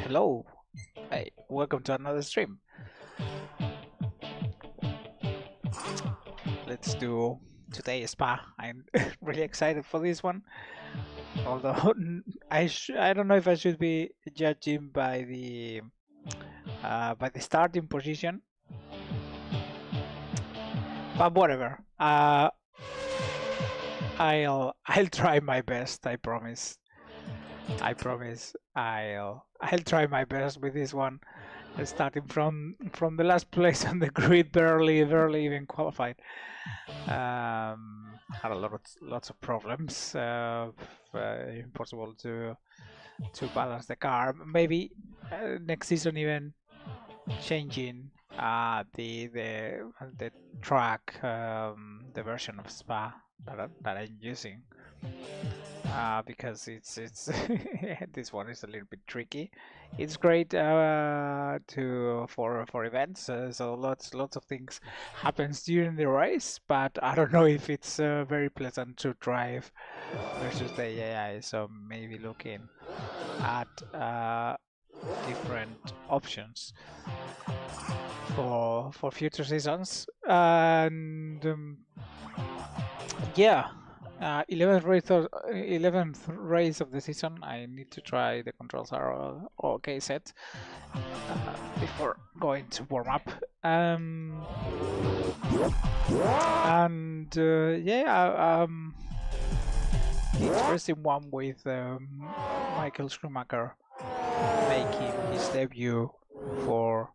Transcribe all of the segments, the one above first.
Hello, hey, welcome to another stream. Let's do today spa. I'm really excited for this one. Although I don't know if I should be judging by the starting position, but whatever. I'll try my best. I promise. I promise. I'll try my best with this one. Starting from the last place on the grid, barely even qualified. Had lots of problems. Impossible to balance the car. Maybe next season even changing the track, the version of Spa that I'm using. Because it's this one is a little bit tricky. It's great for events, so lots of things happens during the race, but I don't know if it's very pleasant to drive versus the AI. So maybe looking at different options for future seasons, and yeah. 11th race of the season. I need to try the controls are all okay set before going to warm up. Yeah, interesting one with Michael Schumacher making his debut for.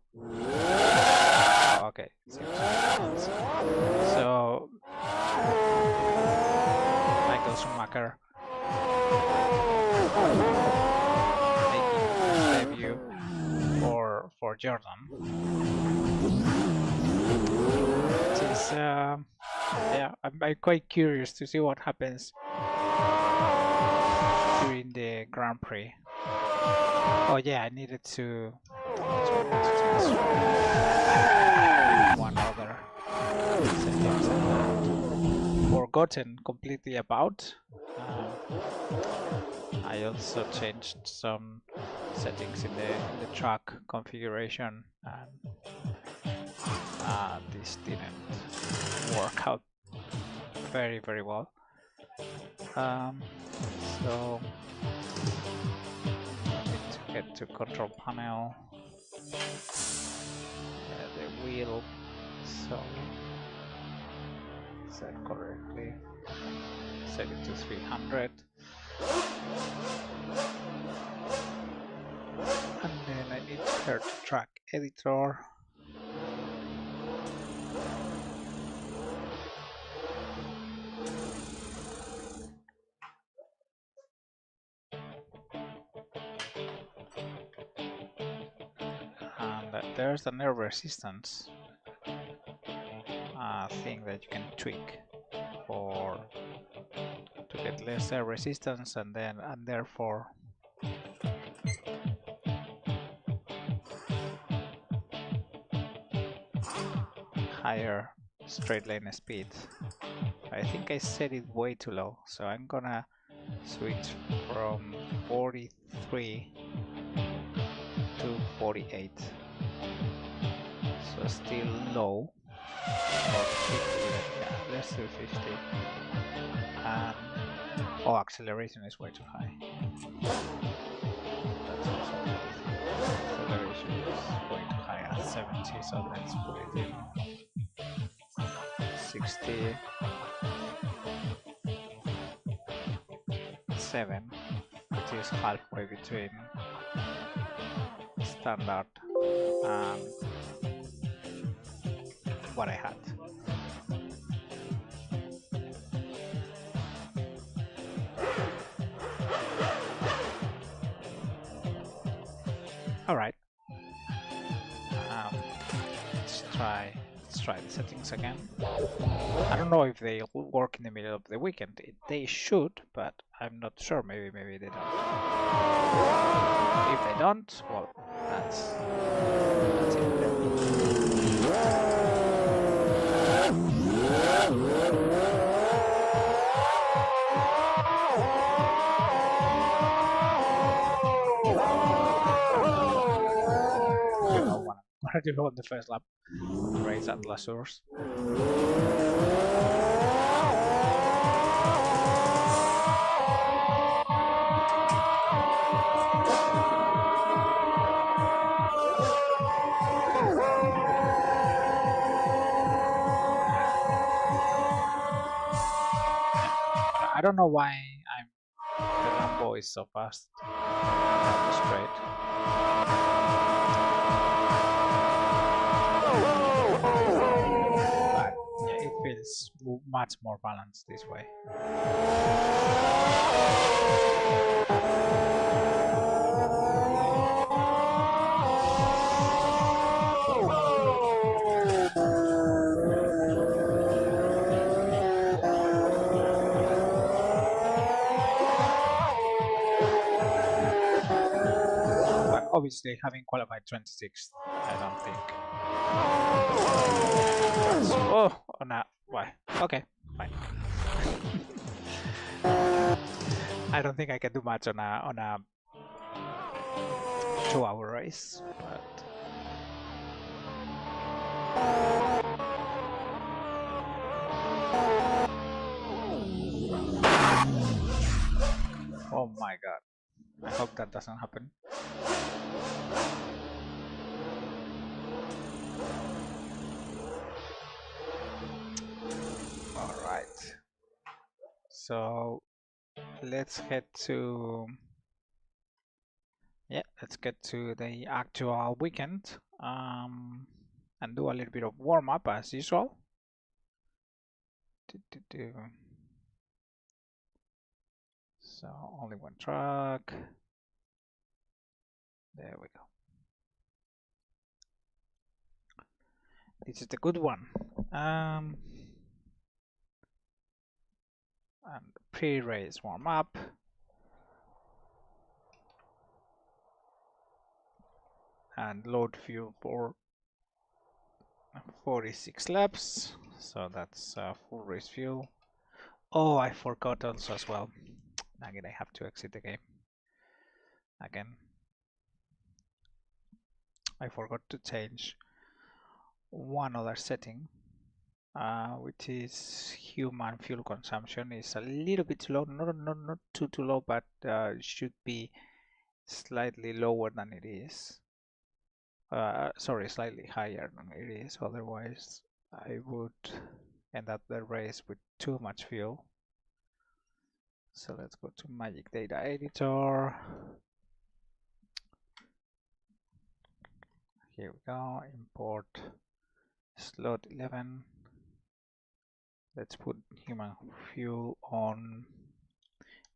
Okay, so Michael Schumacher making his debut for Jordan. Which is yeah, I'm quite curious to see what happens during the Grand Prix. Oh yeah, I needed to one other settings and forgotten completely about. I also changed some settings in the track configuration, and this didn't work out very well. So I need to get to control panel, the wheel, so set correctly, set it to 300, and then I need to start the track editor. There's an air resistance thing that you can tweak for to get less air resistance, and therefore higher straight line speed. I think I set it way too low, so I'm gonna switch from 43 to 48. So still low, or 50, yeah, let's do 50. And oh, acceleration is way too high. That's also acceleration is way too high at 70, so let's put it in 67, which is halfway between standard and what I had. All right. Let's try the settings again. I don't know if they work in the middle of the weekend. They should, but I'm not sure. Maybe they don't. If they don't, well, that's it. You know what I'm gonna do on the first lap. Race at La Source. I don't know why the Lambo is so fast down the straight. But yeah, it feels much more balanced this way. Obviously, having qualified 26th, I don't think. Oh no, why? Okay, fine. I don't think I can do much on a 2-hour race, but my god. I hope that doesn't happen. Alright. So let's head to let's get to the actual weekend and do a little bit of warm-up as usual. So only one track. There we go. This is the good one. And pre-race warm-up. And load fuel for 46 laps. So that's full race fuel. Oh, I forgot also as well. Again, I have to exit the game. Again, I forgot to change one other setting, which is human fuel consumption. Is a little bit low, not too low, but it should be slightly lower than it is. Sorry, slightly higher than it is. Otherwise, I would end up the race with too much fuel. So let's go to Magic Data Editor. Here we go, import slot 11. Let's put human fuel on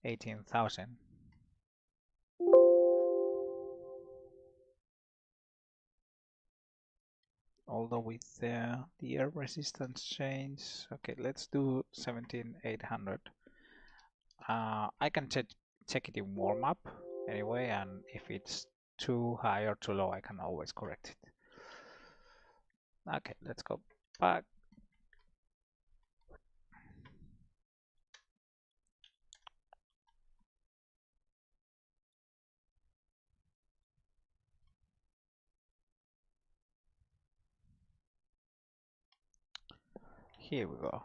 18,000. Although with the air resistance change, okay, let's do 17,800. I can check it in warm-up anyway, and if it's too high or too low, I can always correct it. Okay, let's go back. Here we go.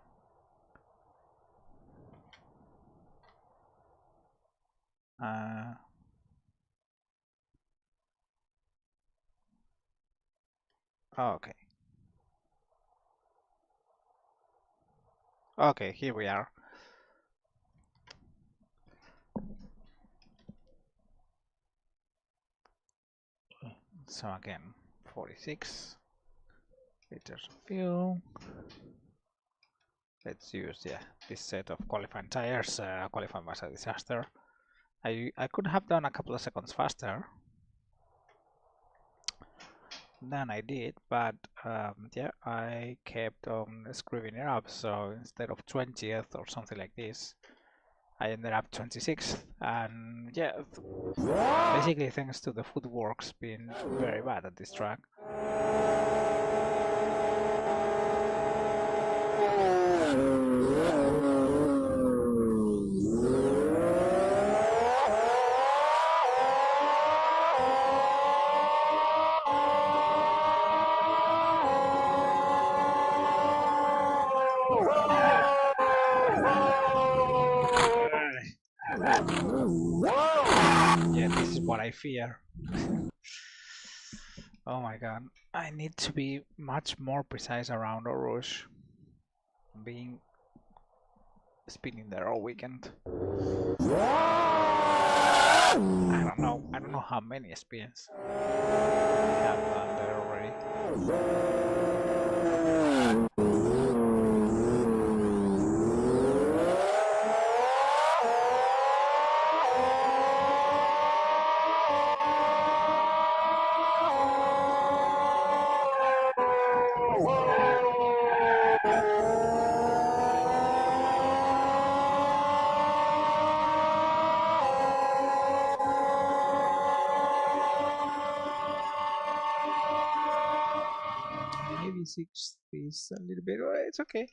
Okay. Okay, here we are. So again, 46 liters of fuel. Let's use this set of qualifying tires. Qualifying was a disaster. I could have done a couple of seconds faster than I did, but yeah, I kept on screwing it up. So instead of 20th or something like this, I ended up 26th, and yeah, basically thanks to the footworks being very bad at this track. Yeah, this is what I fear. Oh my god, I need to be much more precise around Eau Rouge. Being spinning there all weekend. I don't know how many spins I have done there already. Maybe 6 is a little bit, it's okay.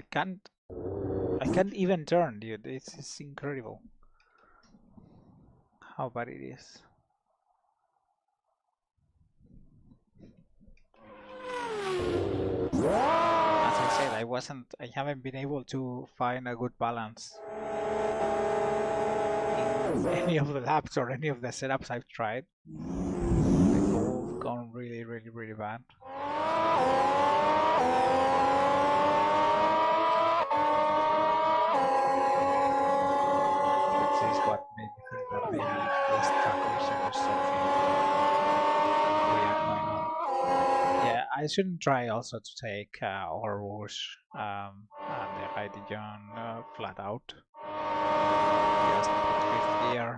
I can't even turn, dude. It's incredible how bad it is. As I said, I haven't been able to find a good balance in any of the laps or any of the setups I've tried. They've all gone really, really, really bad. This is what made me think that maybe this trackers or something weird going on. Yeah, I shouldn't try also to take R11 and the D.I.G flat out. Just put 5th gear.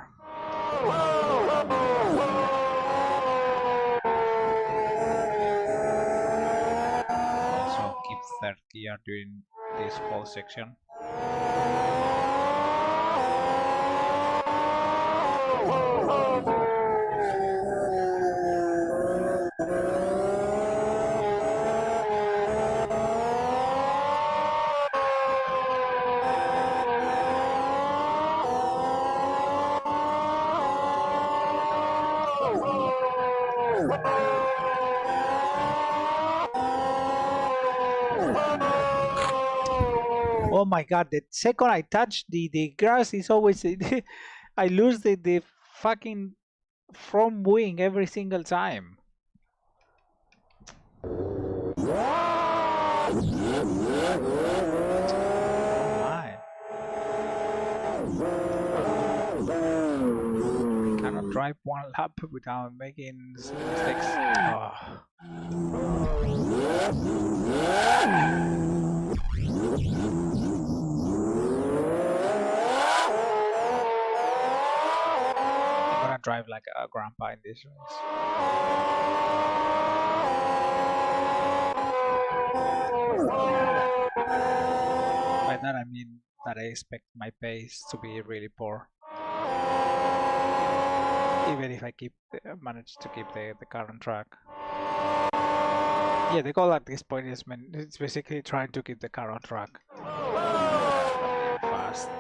Also keep 3rd gear during this whole section. Oh my god, the second I touch the grass is always I lose the fucking front wing every single time. Oh my. I cannot drive one lap without making mistakes. Oh. Drive like a grandpa in this race. By that I mean that I expect my pace to be really poor, even if I manage to keep the car on track. Yeah, the goal at this point is it's basically trying to keep the car on track. Fast.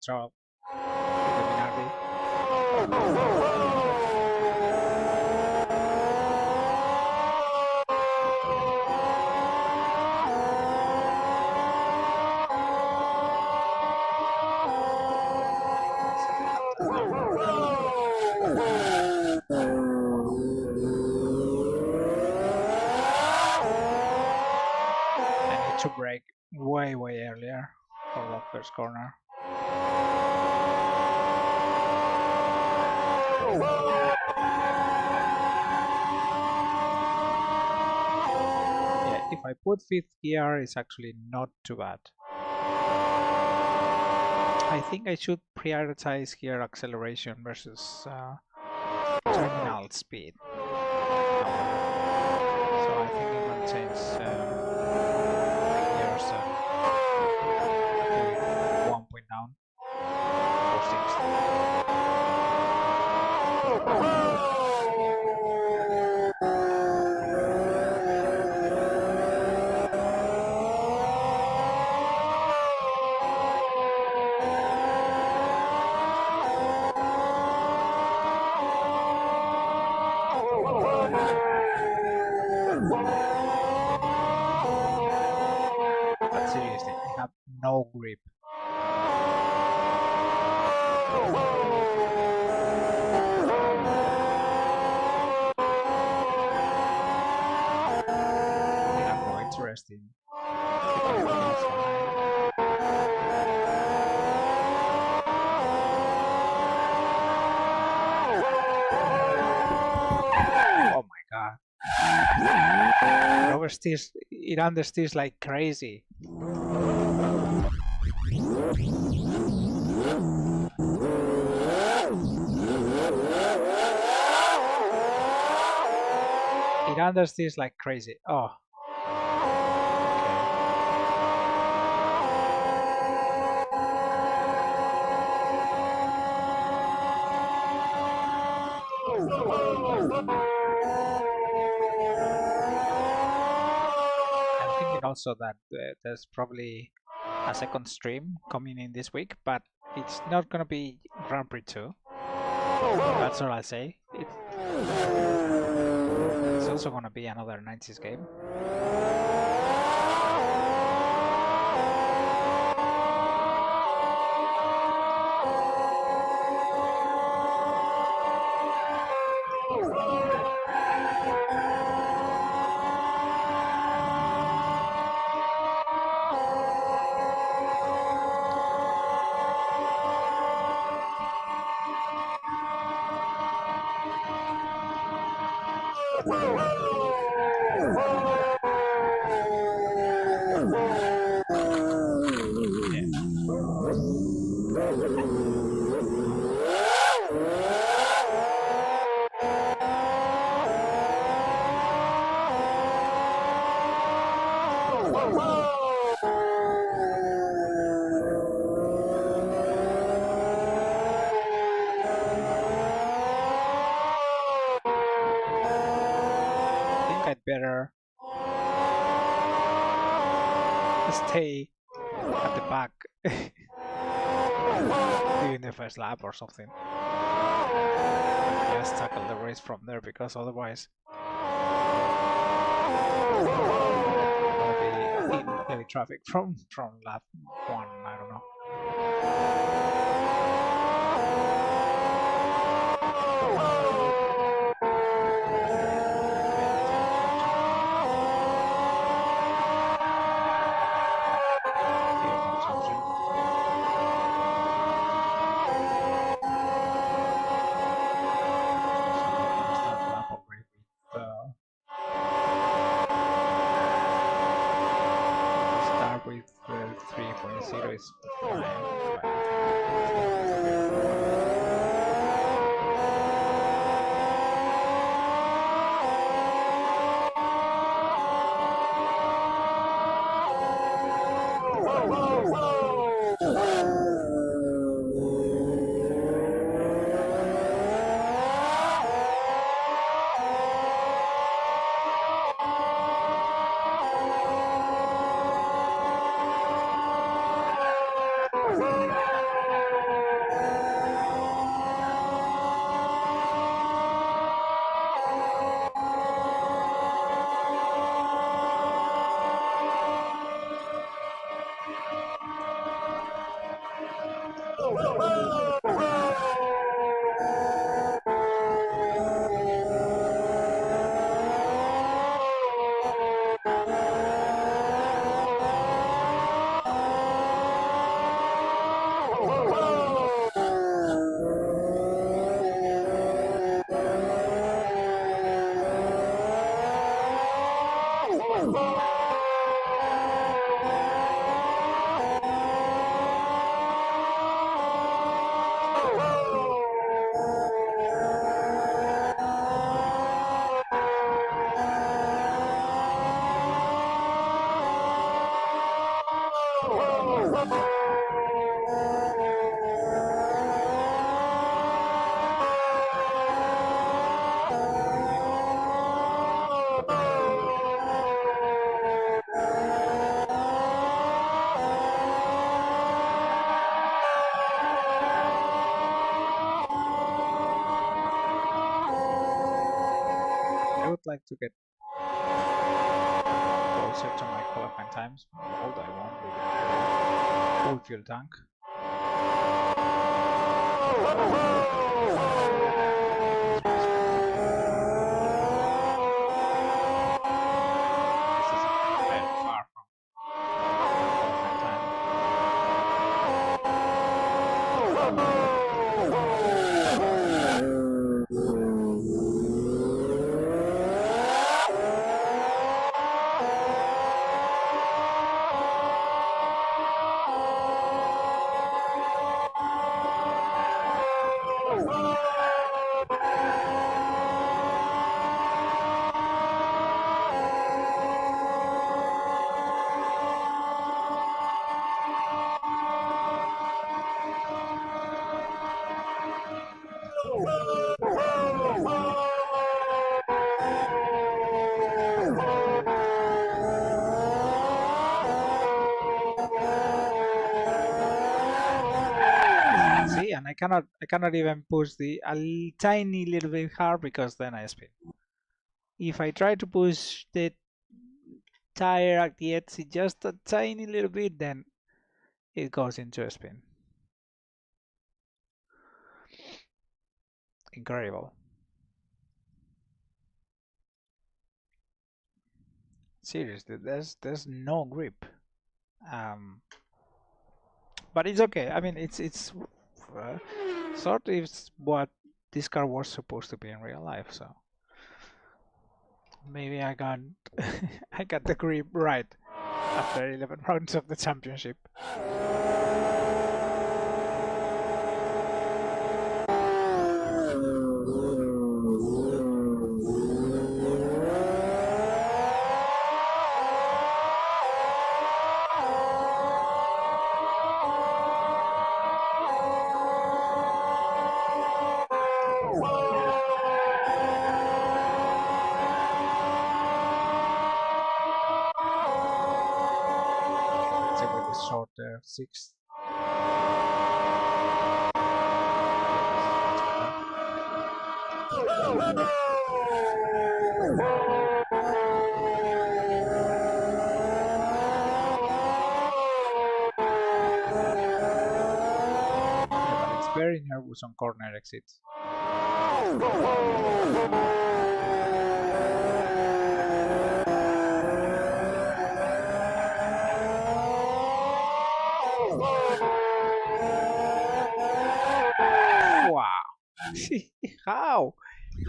Trouble with the Minardi. I need to brake way earlier for that first corner. Yeah, if I put 5th gear, it's actually not too bad. I think I should prioritize here acceleration versus terminal speed. So I think I'm going to change gears and 1 point down for 6th. grip. More interesting. Oh my god. It oversteers, it understeers like crazy. It understeers like crazy. Oh. I'm thinking also that there's probably a second stream coming in this week, but it's not gonna be Grand Prix 2. That's all I'll say. It's also gonna be another 90s game. Better stay at the back during the first lap or something. Just tackle the race from there, because otherwise I'll be in heavy traffic from lap 1. I don't know. With 3.0 is fine. I would like to get both closer to my qualifying times. Hold, I won't with full fuel tank. And I cannot even push a tiny little bit hard because then I spin. If I try to push the tire at the edge just a tiny little bit, then it goes into a spin. Incredible. Seriously, there's no grip. But it's okay. I mean, it's sort of what this car was supposed to be in real life. So maybe I got I got the grip right after 11 rounds of the championship. Shorter sixth. Yeah, but it's very nervous on corner exits. Wow!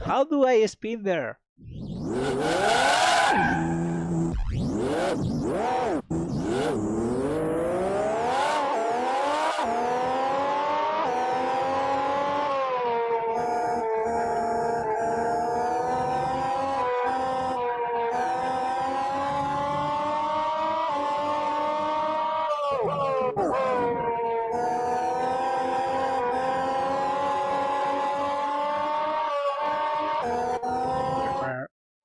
How do I spin there?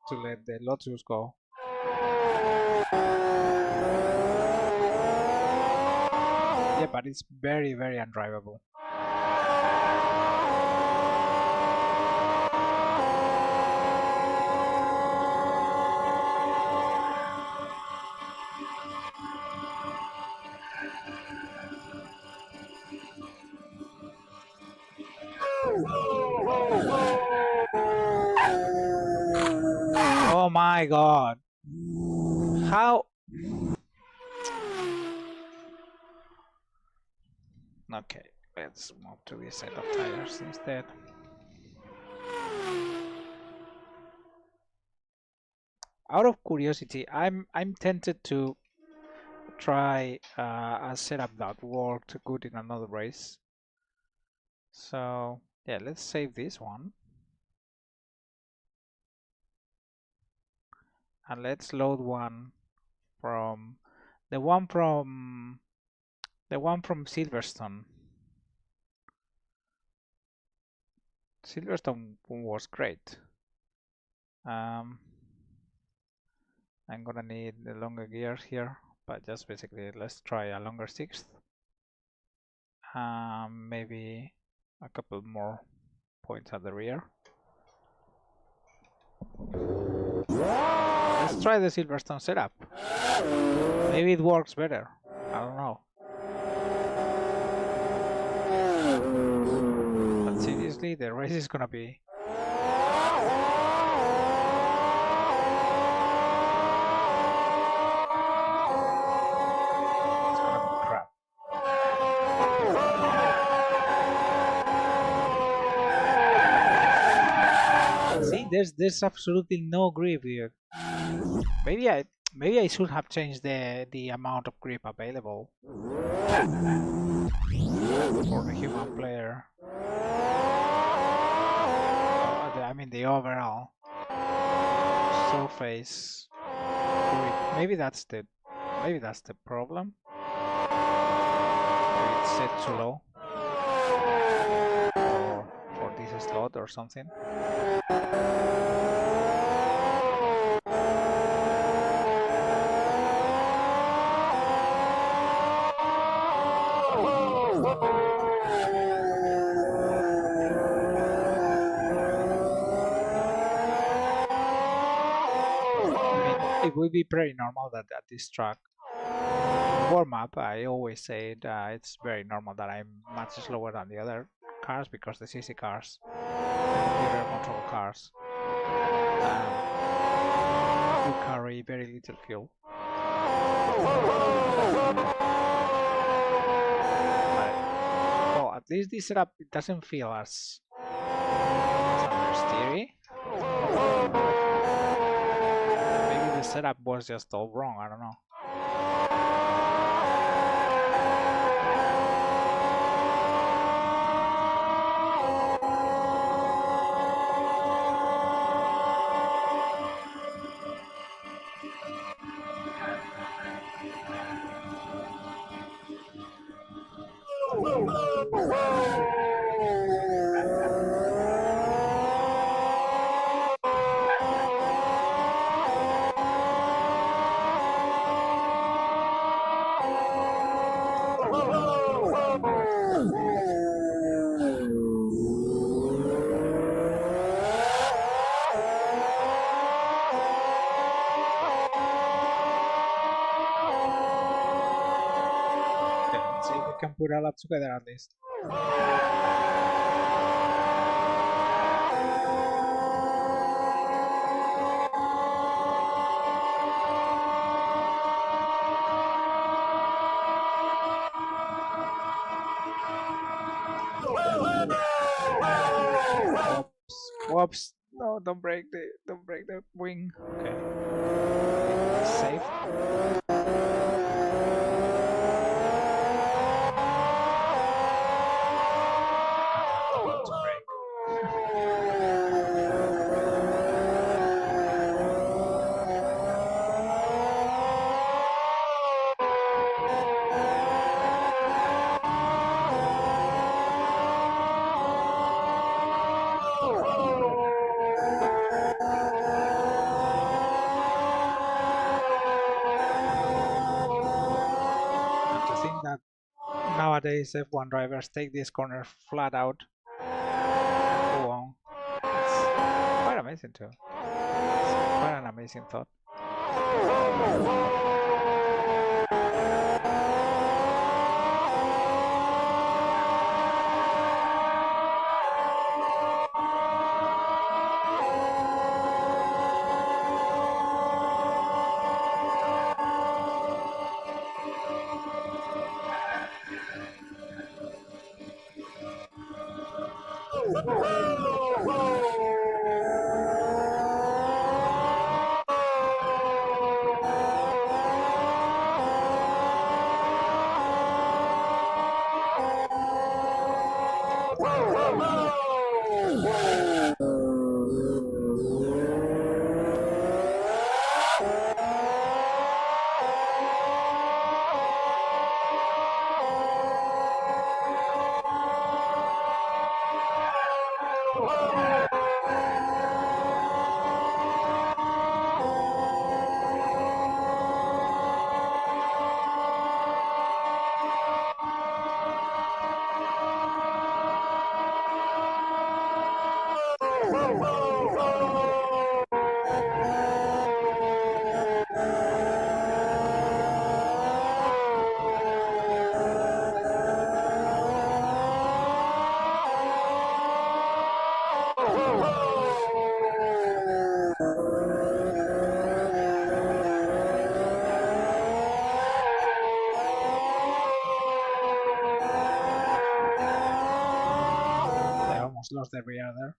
To let the Lotus go. Yeah, but it's very, very undrivable. Oh my god. How? Okay, let's move to this set of tires instead. Out of curiosity, I'm tempted to try a setup that worked good in another race. So yeah, let's save this one. And let's load one from the one from Silverstone. Silverstone was great. I'm gonna need the longer gears here, but just basically let's try a longer sixth. Maybe a couple more points at the rear. Let's Let's try the Silverstone setup. Maybe it works better. I don't know. But seriously, the race is gonna be... It's gonna be crap. See, there's absolutely no grip here. Maybe I should have changed the amount of grip available for the human player. I mean the overall surface grip. Maybe that's the problem. Maybe it's set too low for this slot or something. It would be pretty normal that at this track warm-up, I always say it's very normal that I'm much slower than the other cars because the CC cars, the rear motor cars, do carry very little fuel. But, well, at least this setup, it doesn't feel as understeery. The setup was just all wrong, I don't know. Can put a lot together at least. Whoops! No, don't break the wing. Okay, safe. Nowadays, F1 drivers take this corner flat out. Go on. It's quite amazing too. It's quite an amazing thought. almost lost every other.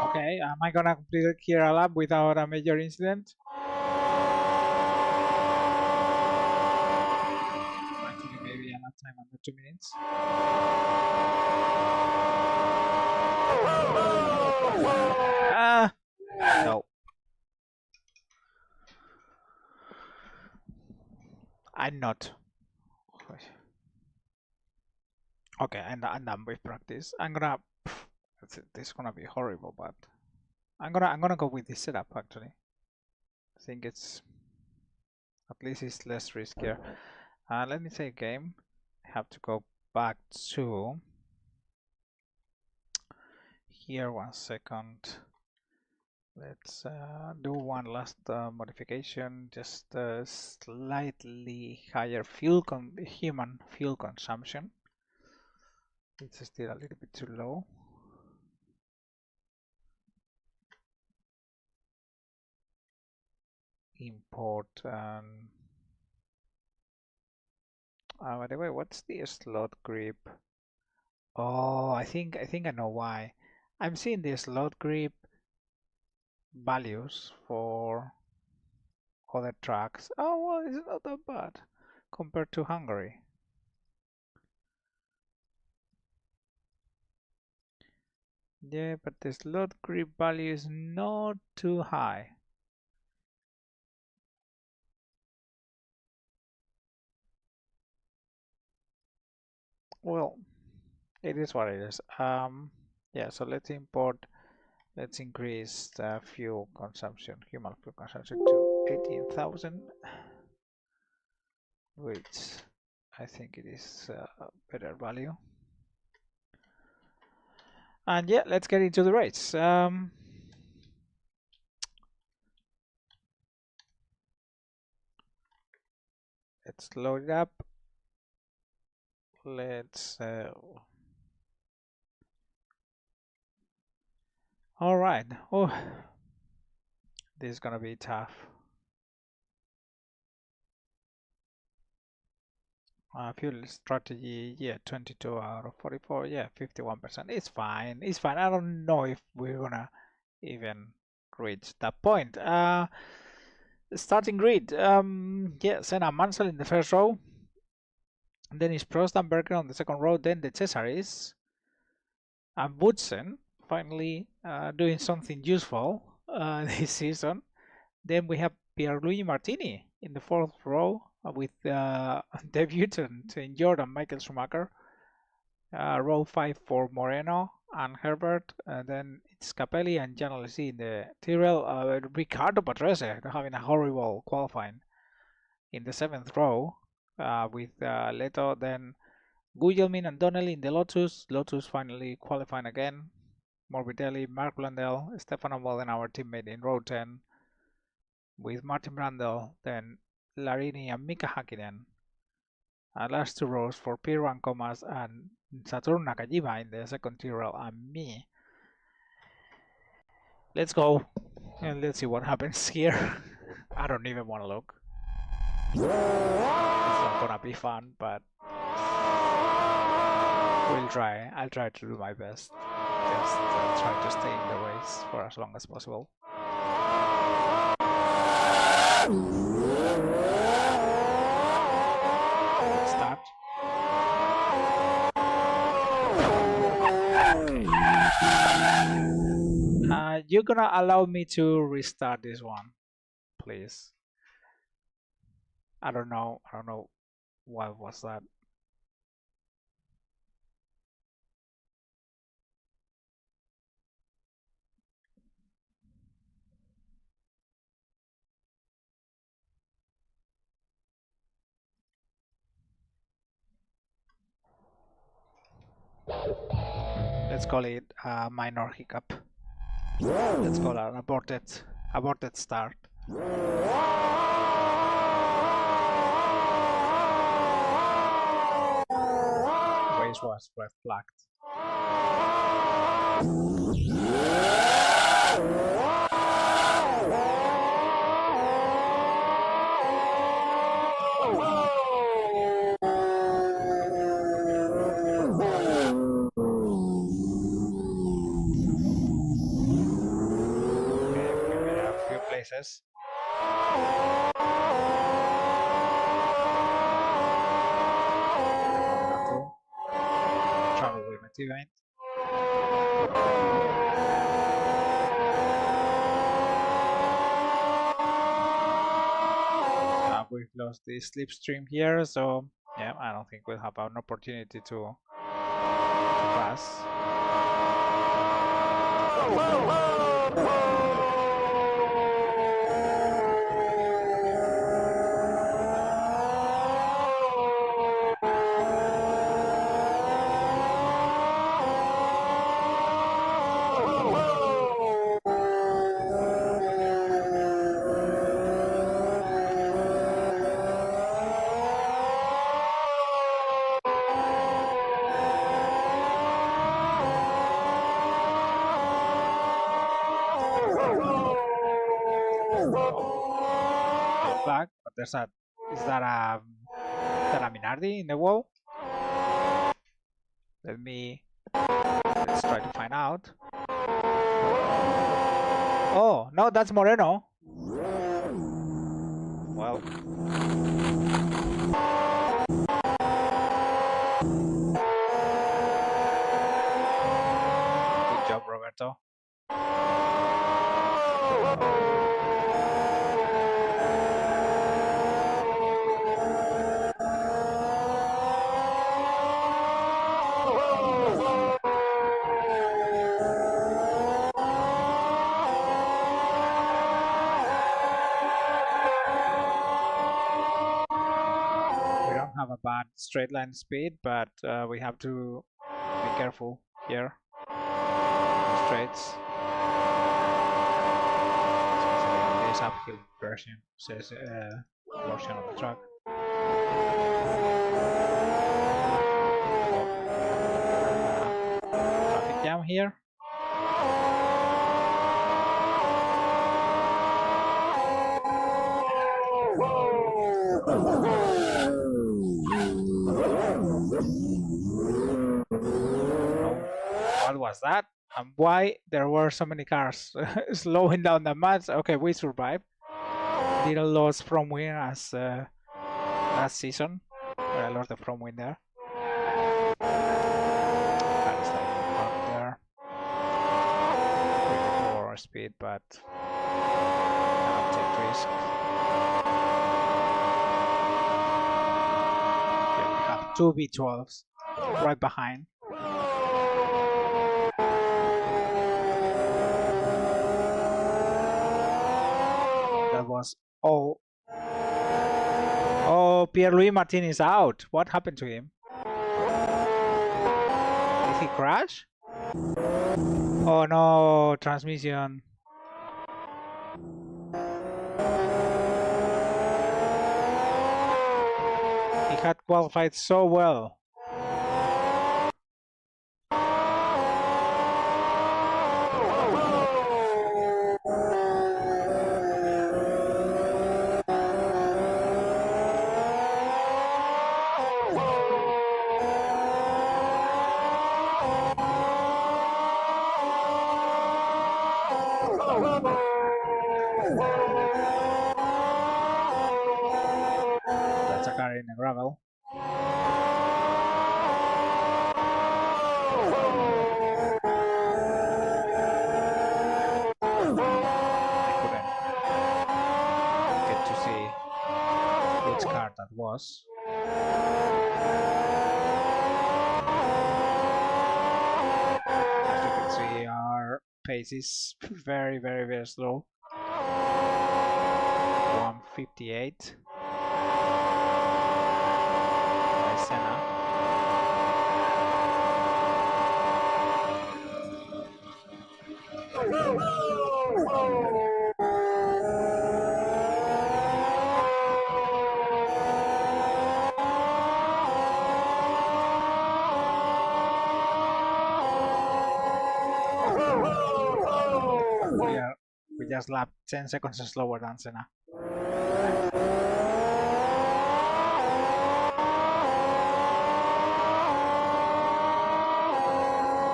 Okay, am I gonna complete here a lap without a major incident? Actually, maybe a lap time under 2 minutes. No. I'm not. Okay, and I'm done with practice. I'm gonna. This is gonna be horrible, but I'm gonna go with this setup actually. I think it's at least it's less riskier. Let me say game. I have to go back to here 1 second. Let's do one last modification, just slightly higher human fuel consumption. It's still a little bit too low. Import by the way, what's the slot grip? Oh, I think I know why. I'm seeing the slot grip values for other tracks. Oh well, it's not that bad compared to Hungary. Yeah, but the slot grip value is not too high. Well, it is what it is. Yeah, so let's increase the fuel consumption, human fuel consumption to 18,000, which I think it is a better value. And yeah, let's get into the race. Let's load it up. Let's all right. Oh, this is gonna be tough. Fuel strategy, yeah, 22 out of 44, yeah, 51%. It's fine. It's fine. I don't know if we're gonna even reach that point. Starting grid. Yeah, Senna Mansell in the first row. Then it's Prost and Berger on the second row. Then the Cesaris and Boutsen finally doing something useful this season. Then we have Pierluigi Martini in the fourth row with debutant in Jordan Michael Schumacher. Row 5 for Moreno and Herbert. Then it's Capelli and Jan Alesi in the Tyrrell. Ricardo Patrese having a horrible qualifying in the seventh row with Leto. Then Gugelmin and Donnelly in the Lotus. Lotus finally qualifying again. Morbidelli, Mark Blundell, Stefano Moldenauer teammate in row 10 with Martin Brundle, then Larini and Mika Hakkinen. Last two rows for Pirwan Comas and Satoru Nakajima in the second Tyrrell and me. Let's go and let's see what happens here. I don't even want to look. It's not gonna be fun, but we'll try. I'll try to do my best. Just try to stay in the race for as long as possible. Start. You're gonna allow me to restart this one, please. I don't know what was that. Let's call it a minor hiccup. Let's call it an aborted start. Race was red flagged. Places. Travel with my teammate. We've lost the slipstream here, so yeah, I don't think we'll have an opportunity to pass. Flag, but is that a Minardi in the wall? Let's try to find out. Oh no, that's Moreno. Well, good job, Roberto. Have a bad straight line speed, but we have to be careful here. Straights, especially on this uphill portion of the track. Traffic jam here. What was that? And why there were so many cars slowing down the match? Okay, we survived. Little loss from win as last season, where I lost the from win there. There. Really lower speed, but cannot take risk. Okay, we have two V12s right behind. That was all. Oh, Pierre-Louis Martin is out. What happened to him? Did he crash? Oh no, transmission. He had qualified so well. That's a car in the gravel. That was. As you can see, our pace is very, very, very slow. 158 by Senna. We just lapped 10 seconds slower than Senna.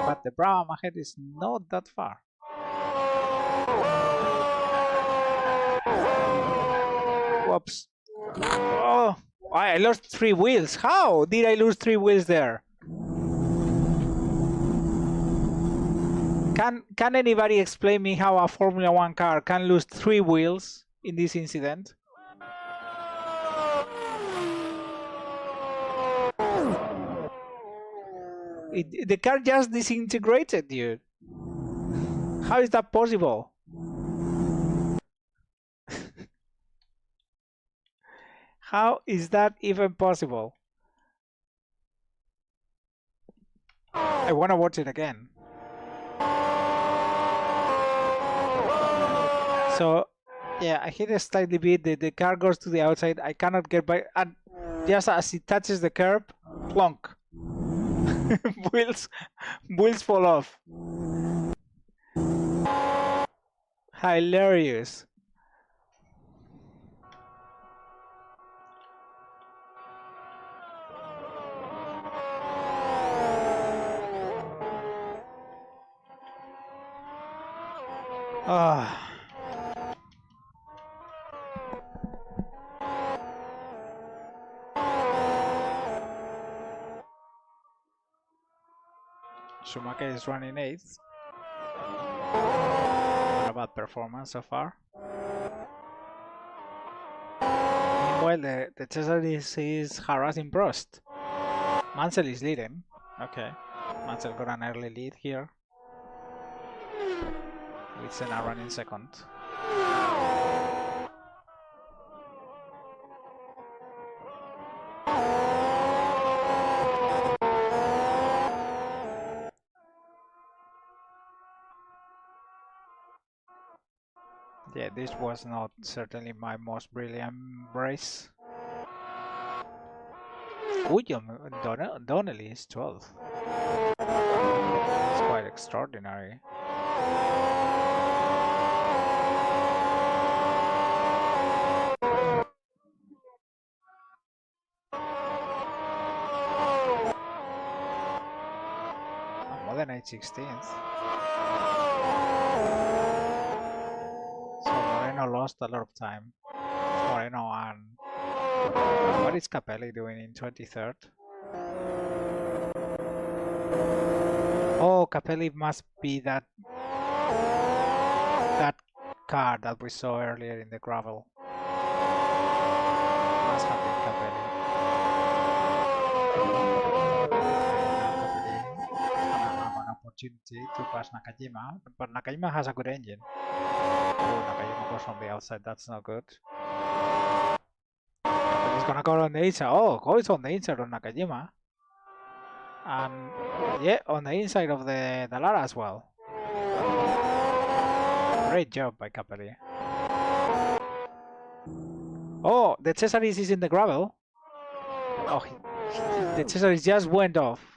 But the Brabham ahead is not that far. Whoops. Oh, I lost 3 wheels. How did I lose 3 wheels there? Can anybody explain me how a Formula 1 car can lose 3 wheels in this incident? The car just disintegrated, dude. How is that possible? How is that even possible? I want to watch it again. So, yeah, I hit a slightly bit. The car goes to the outside. I cannot get by. And just as it touches the curb, plonk. wheels fall off. Hilarious. Ah. Schumacher is running 8th. Not a bad performance so far. Meanwhile, the Cesar is harassing Prost. Mansell is leading. Okay. Mansell got an early lead here. With Senna running second. Yeah, this was not certainly my most brilliant race. Donnelly is 12th. It's quite extraordinary. Modena 16th. So Moreno lost a lot of time. Moreno and what is Capelli doing in 23rd? Oh, Capelli must be that car that we saw earlier in the gravel. Must have been Capelli. An opportunity to pass Nakajima, but Nakajima has a good engine. Oh, Nakajima goes on the outside, that's not good. He's gonna go on the inside. Oh, goes on the inside of Nakajima. And yeah, on the inside of the Lara as well. Great job by Capelli. Oh, the Cesaris is in the gravel. Oh, the Cesaris just went off.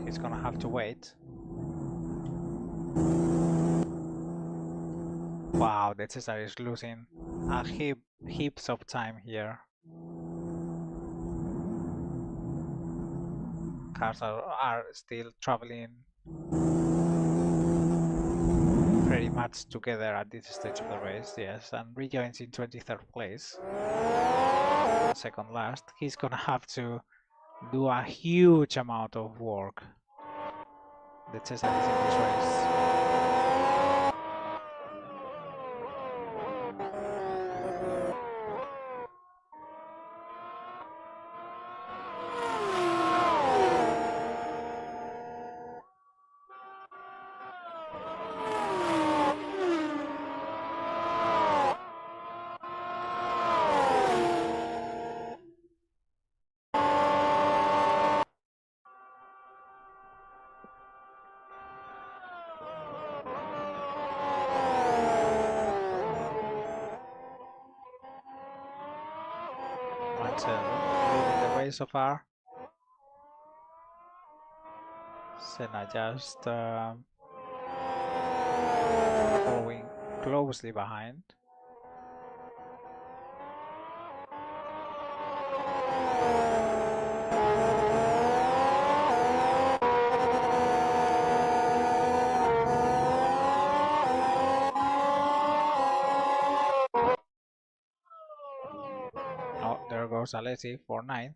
He's gonna have to wait. Wow, the Cesar is losing a heaps of time here. Cars are still traveling pretty much together at this stage of the race, yes, and rejoins in 23rd place. Second last. He's gonna have to do a huge amount of work. The Cesar is in this race. place so far. Senna just following closely behind. Oh, there goes Alessi for 9th.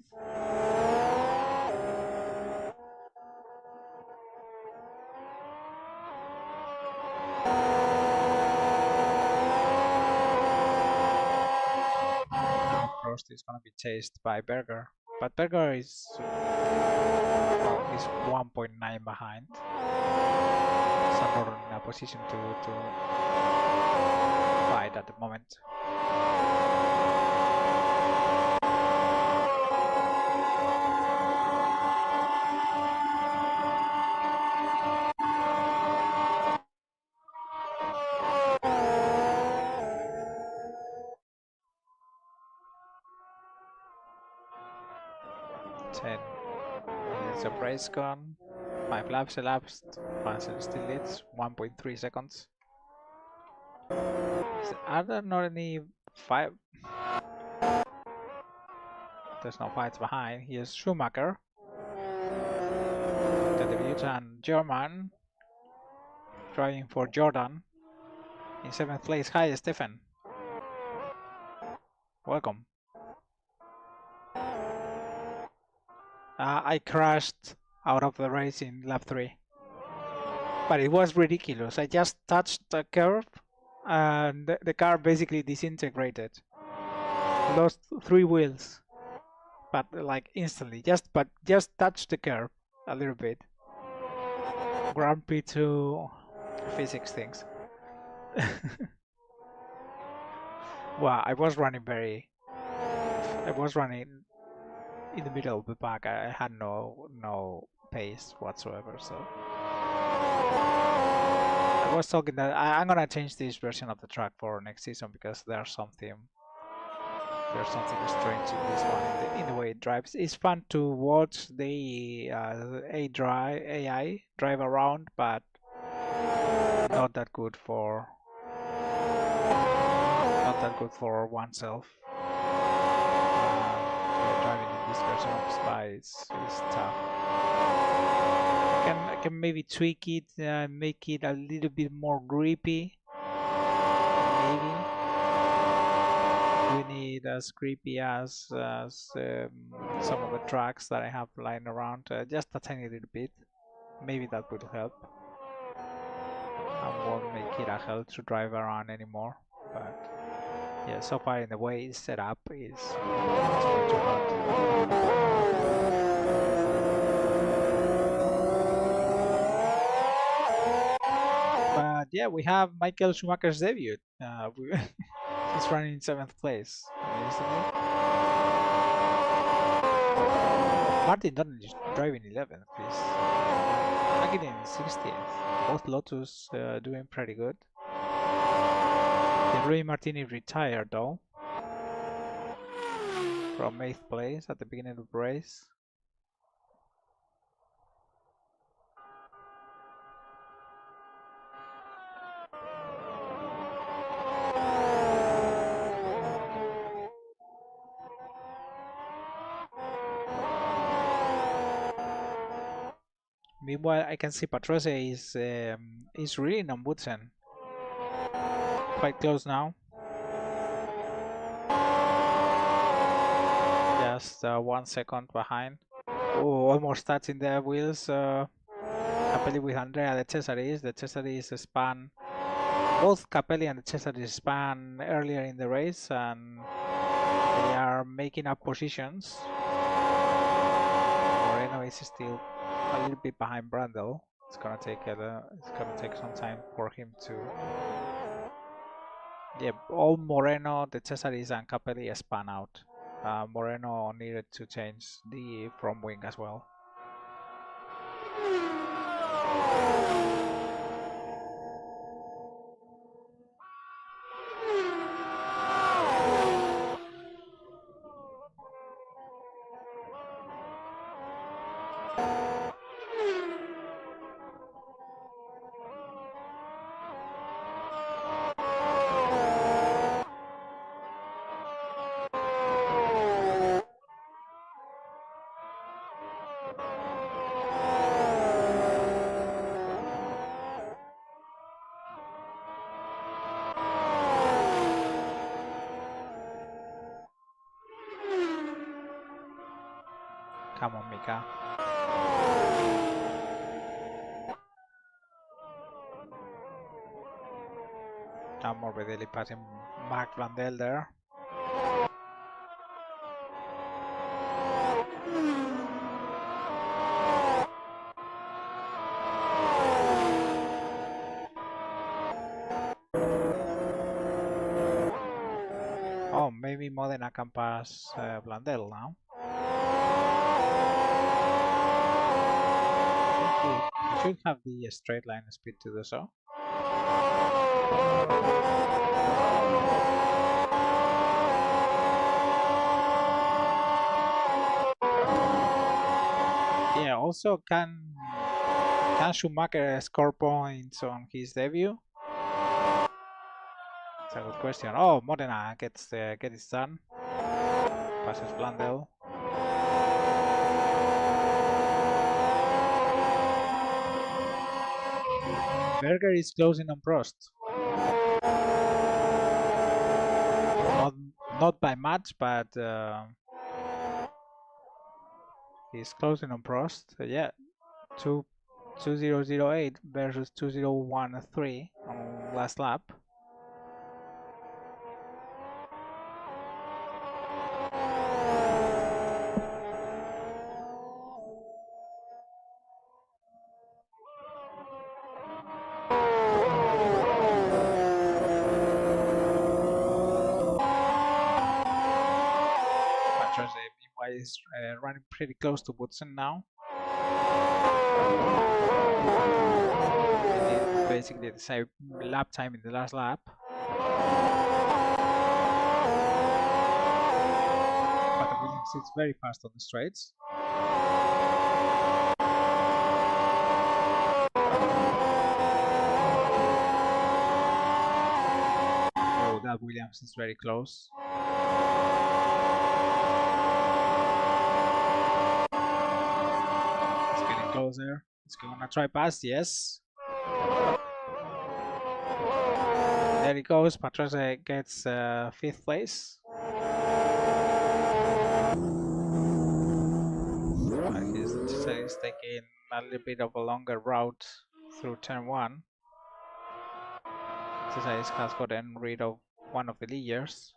Prost is going to be chased by Berger, but Berger is 1.9 behind. So not in a position to fight at the moment. It's a race gone. 5 laps elapsed. Mansell still leads 1.3 seconds. Are there not any five? There's no fights behind. Here's Schumacher, the debutant German, driving for Jordan. In 7th place. Hi, Stefan. Welcome. I crashed out of the race in lap 3. But it was ridiculous. I just touched the curve and the car basically disintegrated. Lost 3 wheels. But like instantly. Just touched the curve a little bit. Grand Prix 2 physics things. Well, I was running in the middle of the pack. I had no pace whatsoever, so I was talking that I'm gonna change this version of the track for next season because there's something strange in this one in the way it drives. It's fun to watch the AI drive around, but not that good for oneself. Driving in this version of Spa is tough. I can maybe tweak it, make it a little bit more grippy. Maybe we need as grippy as some of the tracks that I have lying around. Just a tiny little bit. Maybe that would help. I won't make it a hell to drive around anymore. But yeah, so far in the way it's set up is way too hard. But yeah, we have Michael Schumacher's debut. He's running in 7th place. Martin Donald is driving 11th. He's getting 16th. Both Lotus doing pretty good. Louis Martini retired though from 8th place at the beginning of the race. Meanwhile, I can see Patrese is really on Woodson. Quite close now. Just 1 second behind. Oh, almost touching the wheels. Capelli with Andrea De Cesaris. De Cesaris span. Both Capelli and De Cesaris span earlier in the race, and they are making up positions. Moreno is still a little bit behind Brundle. It's gonna take some time for him to. Yeah, all Moreno, De Cesaris, and Capelli span out. Moreno needed to change the front wing as well. Come on, Mika. Now Morbidelli passing Mark Vandel there. Oh, maybe Modena can pass Blandel now. He should have the straight line speed to do so. Yeah, also can Schumacher score points on his debut? It's a good question. Oh, Modena gets it done. Passes Blandel. Berger is closing on Prost. Not by much, but he's closing on Prost. Yeah, 2008 versus 2013 on last lap. Meanwhile, is running pretty close to Woodson now. They did basically the same lap time in the last lap. But the Williams is very fast on the straights. Oh, that Williams is very close. Closer. It's gonna try pass, yes. There he goes. Patrese gets 5th place. He's taking a little bit of a longer route through turn 1. Cesar has gotten rid of one of the leaders.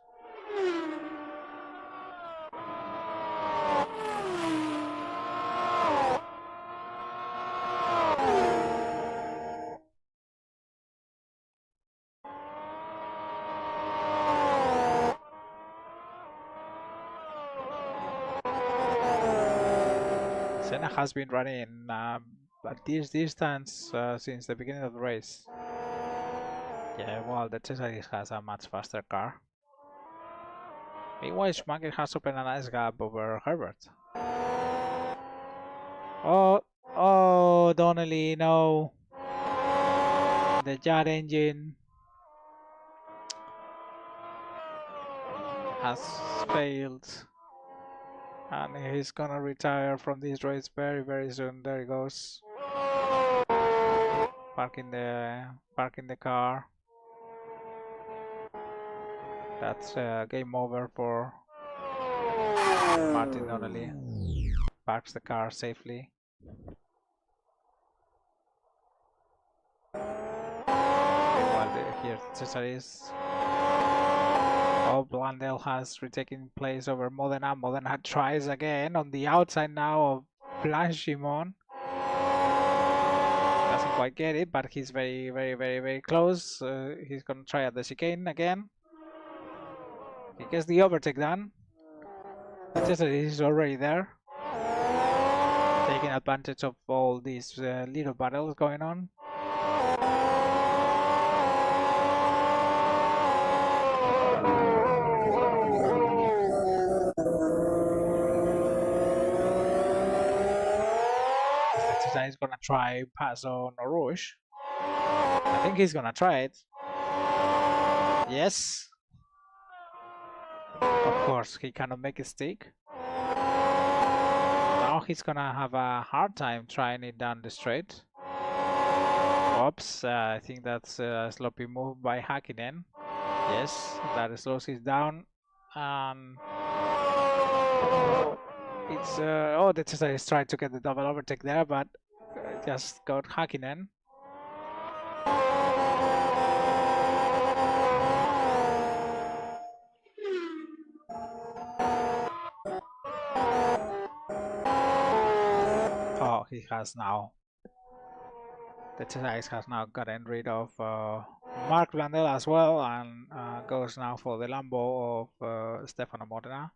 Senna has been running at this distance since the beginning of the race. Yeah, well, the Cesar has a much faster car. Meanwhile, Schumacher has opened a nice gap over Herbert. Oh, Donnelly, no. The jet engine has failed. And he's gonna retire from this race very, very soon. There he goes. Parking the car. That's game over for Martin Donnelly. Parks the car safely. Meanwhile, here Cesar is. Oh, Blandel has retaken place over Modena. Modena tries again on the outside now of Blanchimon. Doesn't quite get it, but he's very, very, very, very close. He's gonna try at the chicane again. He gets the overtake done. Cesar is already there, taking advantage of all these little battles going on. Detzai is gonna try pass on Rouge. I think he's gonna try it. Yes. Of course, he cannot make it stick. Now he's gonna have a hard time trying it down the straight. Oops, I think that's a sloppy move by Hakkinen. Yes, that slows it down. And it's oh, the Cesar is trying to get the double overtake there, but just got Hakkinen. Oh, he has now. The Cesar has now gotten rid of Mark Blandel as well, and goes now for the Lambo of Stefano Modena.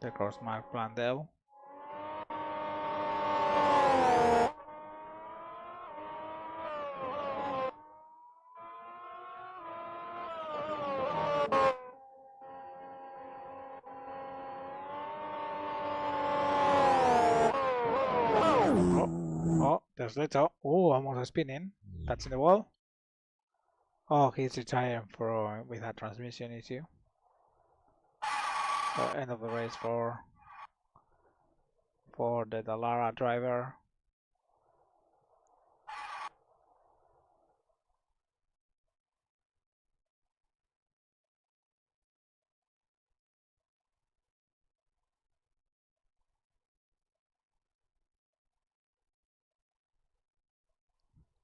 There goes Mark Blandel. Oh, there's Leto. Oh, almost spinning. That's in the wall. Oh, he's retiring for with a transmission issue. So end of the race for the Dallara driver.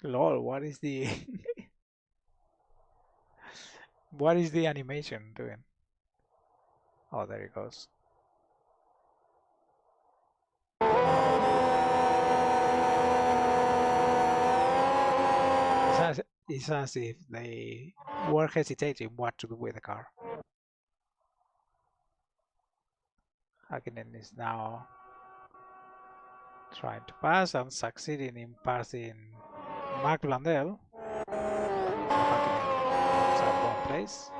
Lol, what is the what is the animation doing? Oh, there it goes. It's as if they were hesitating what to do with the car. Hakkinen is now trying to pass and succeeding in passing Mark Blandel. Hakkinen is at one place.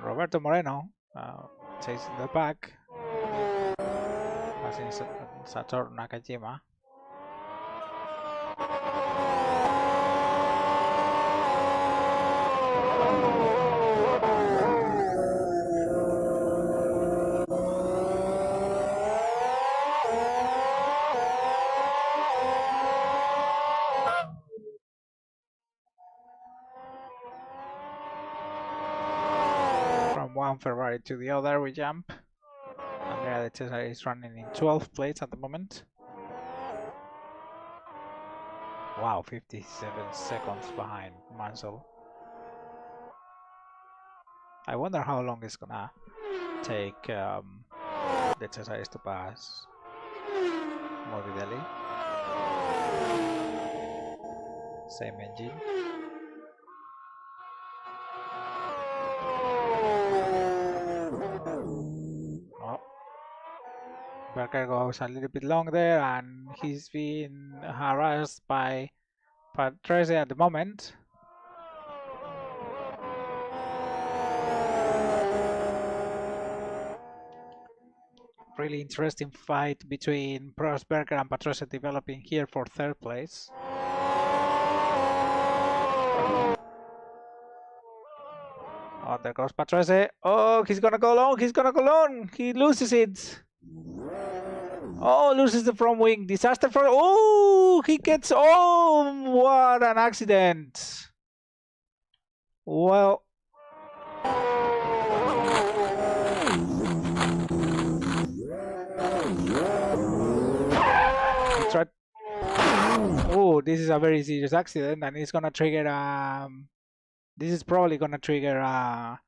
Roberto Moreno chasing the back, passing Satoru Nakajima. One Ferrari to the other, we jump. Andrea De Cesar is running in 12th place at the moment. Wow, 57 seconds behind Mansell. I wonder how long it's gonna take De Cesar to pass Morbidelli. Same engine. Berger goes a little bit long there, and he's been harassed by Patrese at the moment. Really interesting fight between Prost, Berger and Patrese developing here for third place. Oh, there goes Patrese. Oh, he's gonna go long, he's gonna go long. He loses it. Oh, loses the front wing. Disaster for. Oh, he gets. Oh, what an accident. Well. He tried. Oh, this is a very serious accident, and it's gonna trigger. This is probably gonna trigger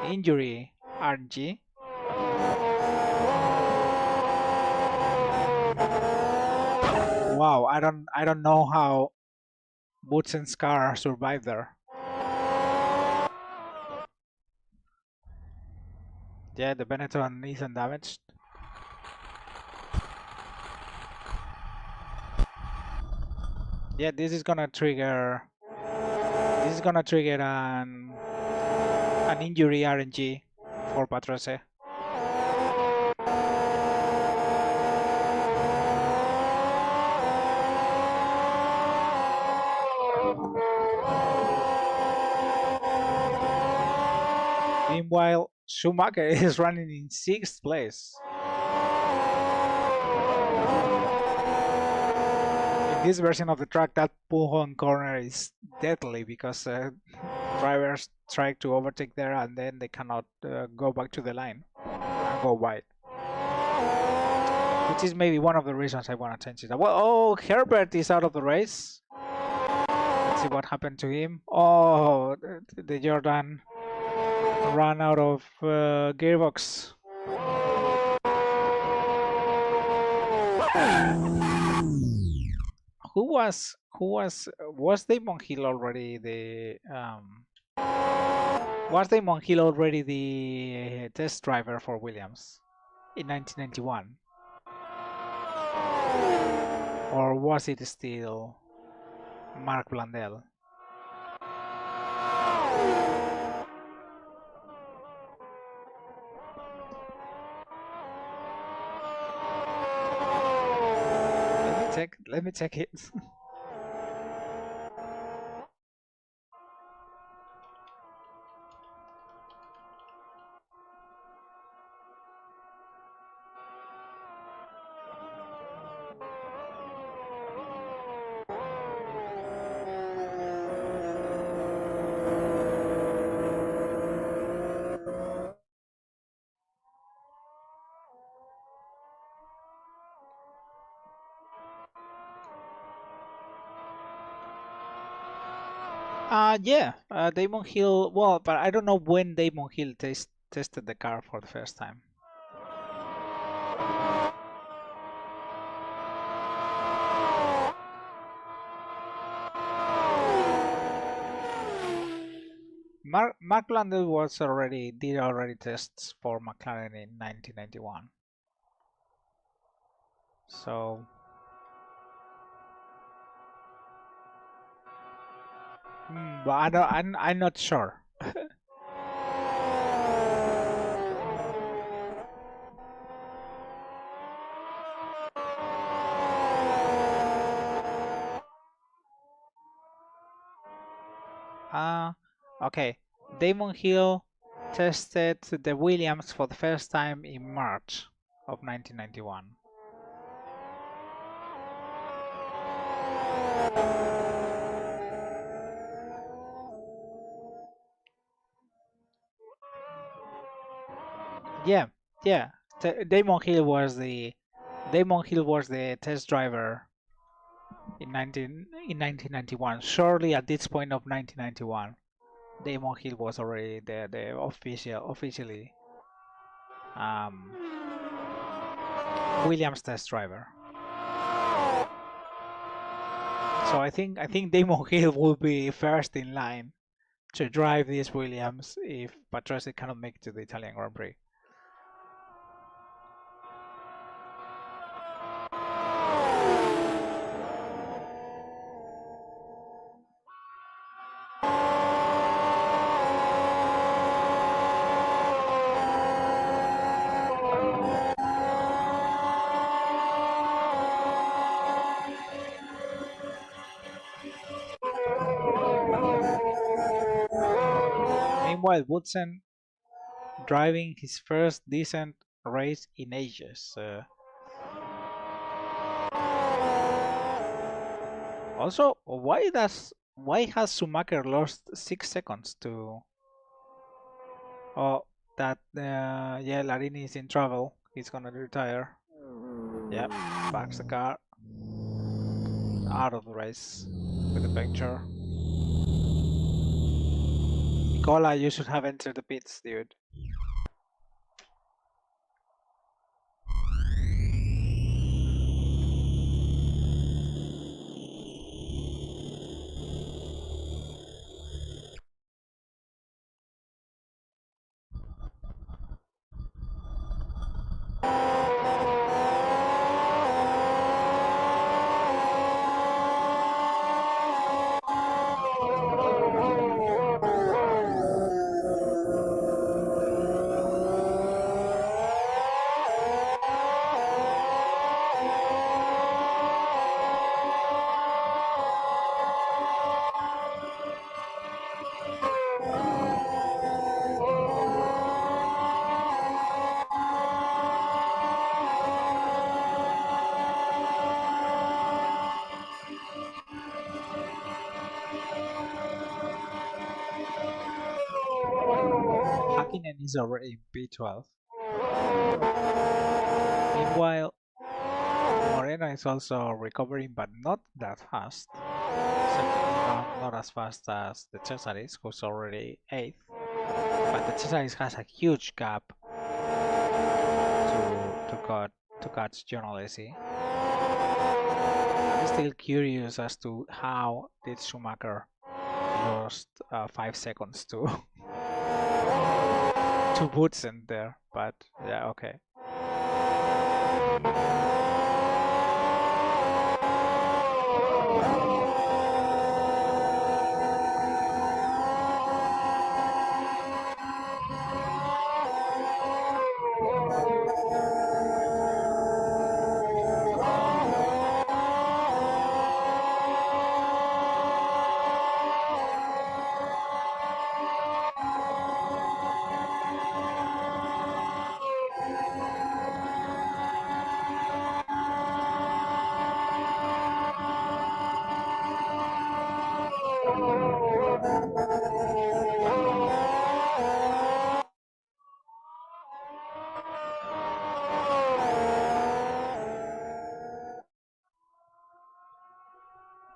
injury. RG. Wow, I don't know how Boutsen's car survived there. Yeah, the Benetton isn't damaged. Yeah, this is gonna trigger. This is gonna trigger an injury RNG for Patrese. Meanwhile, Schumacher is running in 6th place. In this version of the track, that pull-on corner is deadly because drivers try to overtake there and then they cannot go back to the line and go wide. Which is maybe one of the reasons I want to change it. Well, oh, Herbert is out of the race. Let's see what happened to him. Oh, the Jordan ran out of gearbox. Was Damon Hill already the test driver for Williams in 1991, or was it still Mark Blundell? Let me check it. Yeah, Damon Hill. Well, but I don't know when Damon Hill tested the car for the first time. Mark Landau did already tests for McLaren in 1991. So but I'm not sure. Okay. Damon Hill tested the Williams for the first time in March of 1991. Yeah. Damon Hill was the test driver in 1991. Surely at this point of 1991, Damon Hill was already the officially Williams test driver. So I think Damon Hill will be first in line to drive these Williams if Patrese cannot make it to the Italian Grand Prix. Meanwhile, Woodson driving his first decent race in ages. Also, why has Schumacher lost 6 seconds to? Oh, that yeah, Larini is in trouble. He's gonna retire. Yeah, backs the car out of the race with the picture. Nicola, you should have entered the pits, dude. is already in P12. Meanwhile, Moreno is also recovering, but not that fast. Certainly not as fast as the Cesaris, who's already 8th. But the Cesaris has a huge gap to catch John Alesi. I'm still curious as to how did Schumacher lost 5 seconds to to Woodson there, but yeah, okay.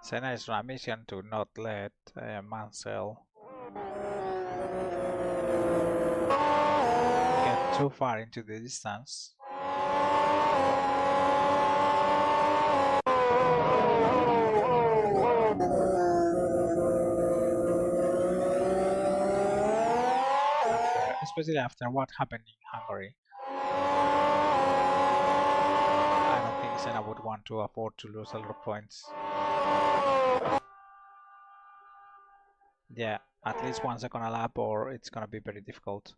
Senna is on a mission to not let Mansell get too far into the distance. Especially after what happened in Hungary. I don't think Senna would want to afford to lose a lot of points. Yeah, at least 1 second a lap or it's gonna be very difficult.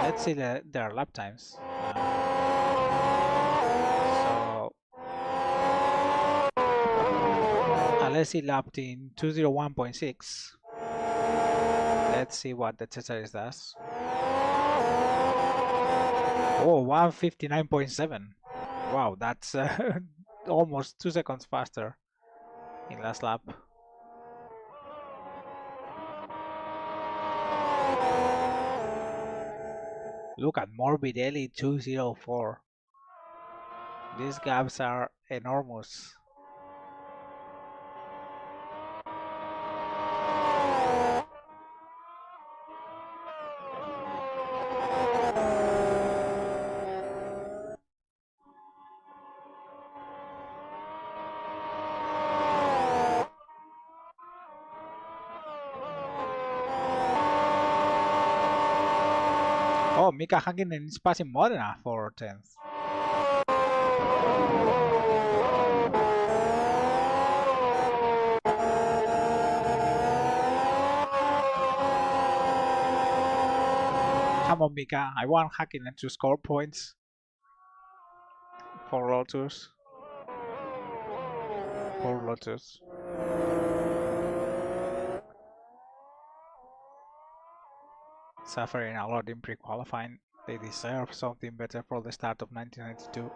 Let's see their lap times. So Alesi lapped in 201.6. Let's see what the Cesaris does. Oh, 159.7. Wow, that's almost 2 seconds faster in last lap. Look at Morbidelli 204. These gaps are enormous. Oh, Mika Hakkinen is passing Modena for 10th. Come on, Mika. I want Hakkinen to score points for Lotus. Poor Lotus. Suffering a lot in pre-qualifying. They deserve something better for the start of 1992.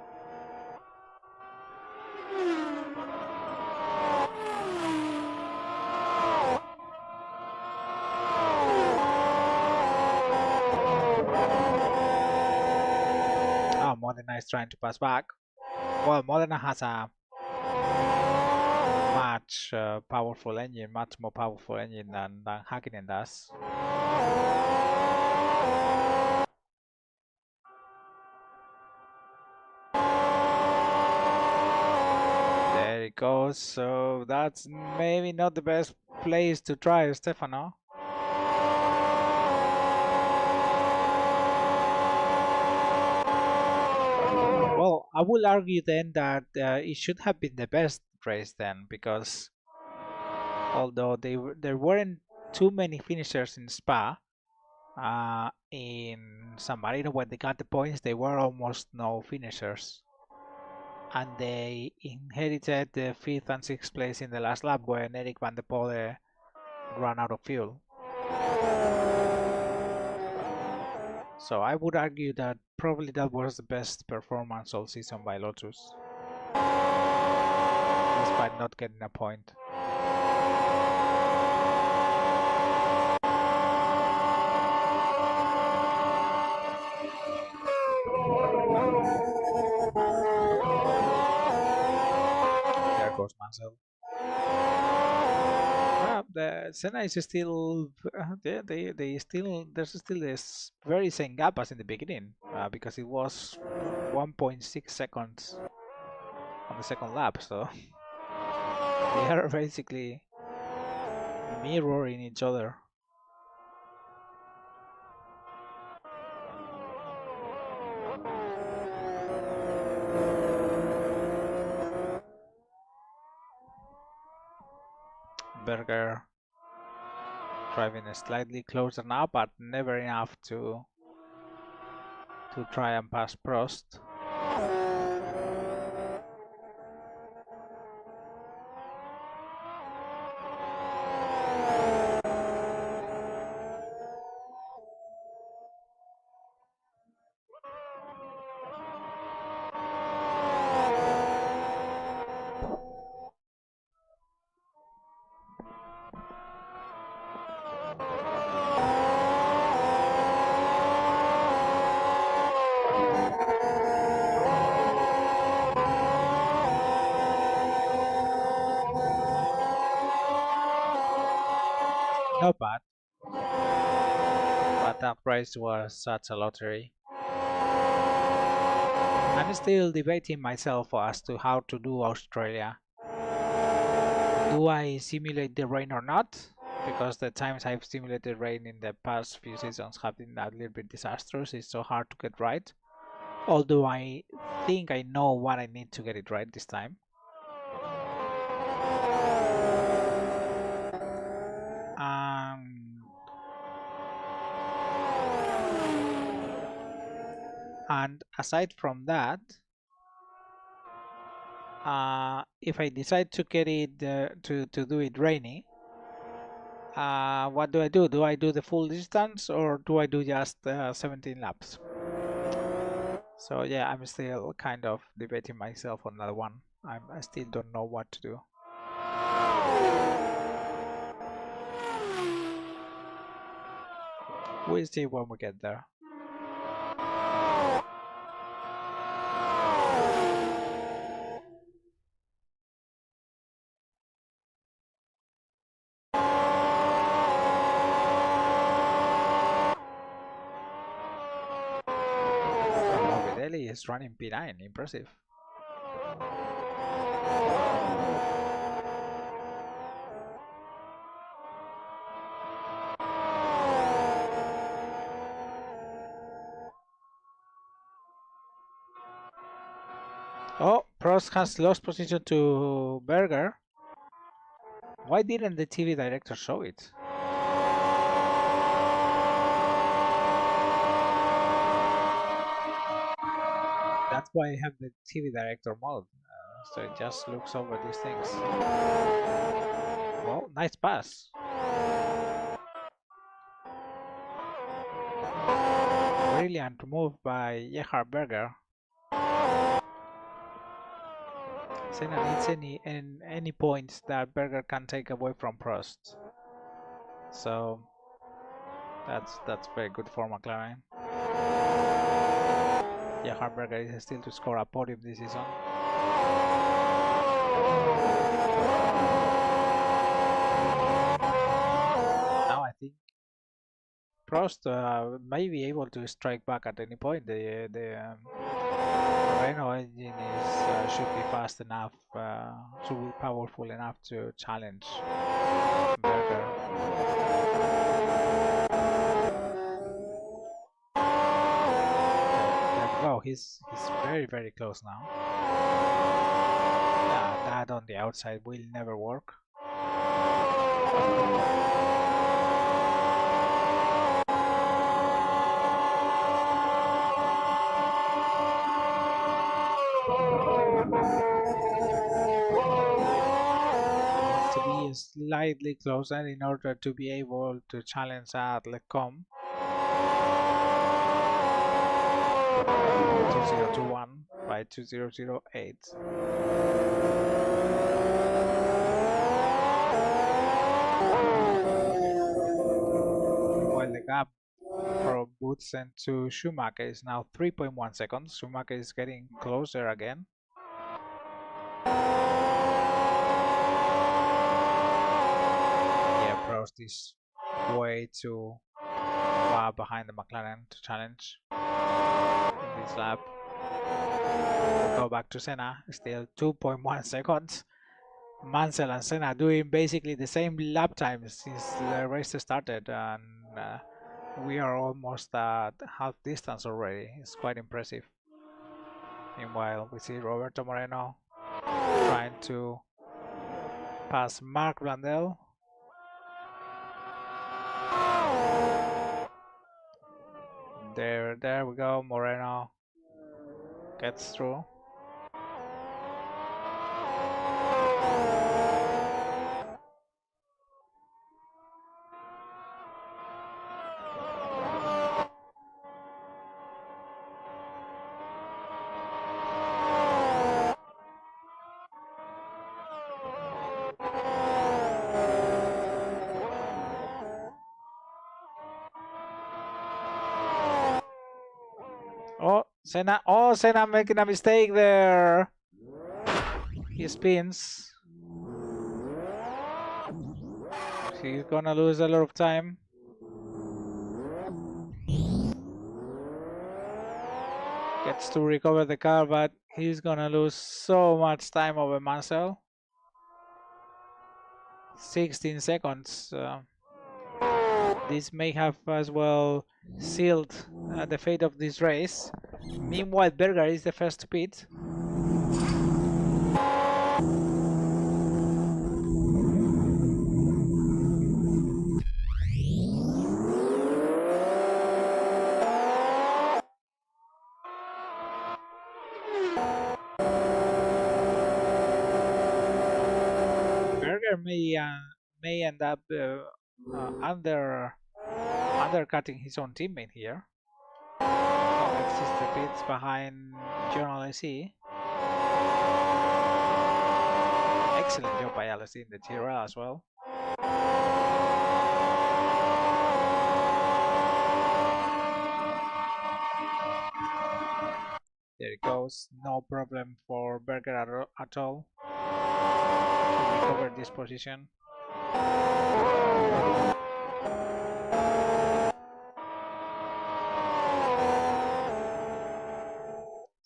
Oh, Modena is trying to pass back. Well, Modena has a much powerful engine, much more powerful engine than Hakkinen does. There it goes. So that's maybe not the best place to try, Stefano. Well, I will argue then that it should have been the best race then, because although there weren't too many finishers in Spa, in San Marino when they got the points, there were almost no finishers. And they inherited the 5th and 6th place in the last lap when Eric van der Poel ran out of fuel. So I would argue that probably that was the best performance all season by Lotus, despite not getting a point. cancelled. The Senna is still they still there's still this very same gap as in the beginning because it was 1.6 seconds on the second lap, so they are basically mirroring each other. Berger driving slightly closer now, but never enough to try and pass Prost. Not bad, but that race was such a lottery. I'm still debating myself as to how to do Australia. Do I simulate the rain or not? Because the times I've simulated rain in the past few seasons have been a little bit disastrous. It's so hard to get right. Although I think I know what I need to get it right this time. And aside from that, if I decide to get it to do it rainy, what do I do? Do I do the full distance or do I do just 17 laps? So yeah, I'm still kind of debating myself on that one. I still don't know what to do. We'll see when we get there. Morbidelli is running P9, impressive. Oh, Prost has lost position to Berger. Why didn't the TV director show it? That's why I have the TV director mode, so it just looks over these things. Well, nice pass. Brilliant move by Gerhard Berger. Senna needs any points that Berger can take away from Prost. So that's very good for McLaren. Gerhard Berger is still to score a podium this season. Now I think Prost may be able to strike back at any point. The Renault engine should be fast enough, should be powerful enough to challenge Berger. Wow, he's very close now. That on the outside will never work. Needs to be slightly closer in order to be able to challenge at Lecom. 2021 by 2008. While the gap from Boutsen to Schumacher is now 3.1 seconds. Schumacher is getting closer again. Prost is way too far behind the McLaren to challenge in this lap. We'll go back to Senna, still 2.1 seconds. Mansell and Senna doing basically the same lap times since the race started, and we are almost at half distance already. It's quite impressive. Meanwhile, we see Roberto Moreno trying to pass Marc Brandel. There we go. Moreno gets through. Senna making a mistake there. He spins. He's gonna lose a lot of time. Gets to recover the car, but he's gonna lose so much time over Mansell. 16 seconds. This may have as well sealed the fate of this race. Meanwhile, Berger is the first to pit. Berger may end up undercutting his own teammate here. Next is the pits behind Journal AC. Excellent job by Alice in the TRL as well. There it goes. No problem for Berger at all to recover this position.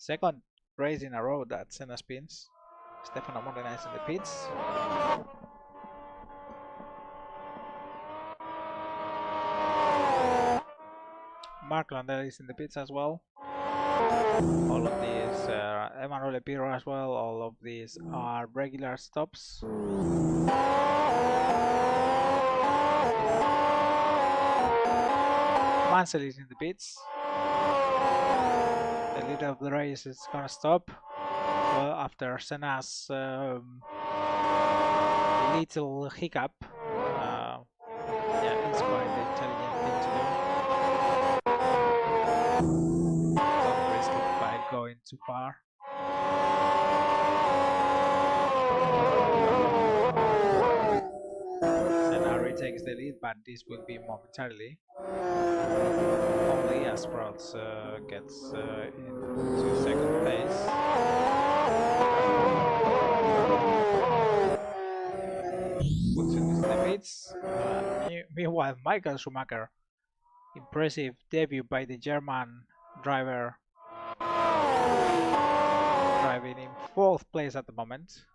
Second race in a row that Senna spins. Stefano Modena is in the pits. Marc Landel is in the pits as well. All of these, Emanuele Pirro as well, all of these are regular stops. Mansell is in the pits. The leader of the race is gonna stop. Well, after Senna's little hiccup. Yeah, it's quite the intelligent thing to do. Don't risk it by going too far. Senna retakes the lead, but this will be momentarily. Only as Prost gets into second place. Puts in the pits. Meanwhile, Michael Schumacher, impressive debut by the German driver, driving in 4th place at the moment.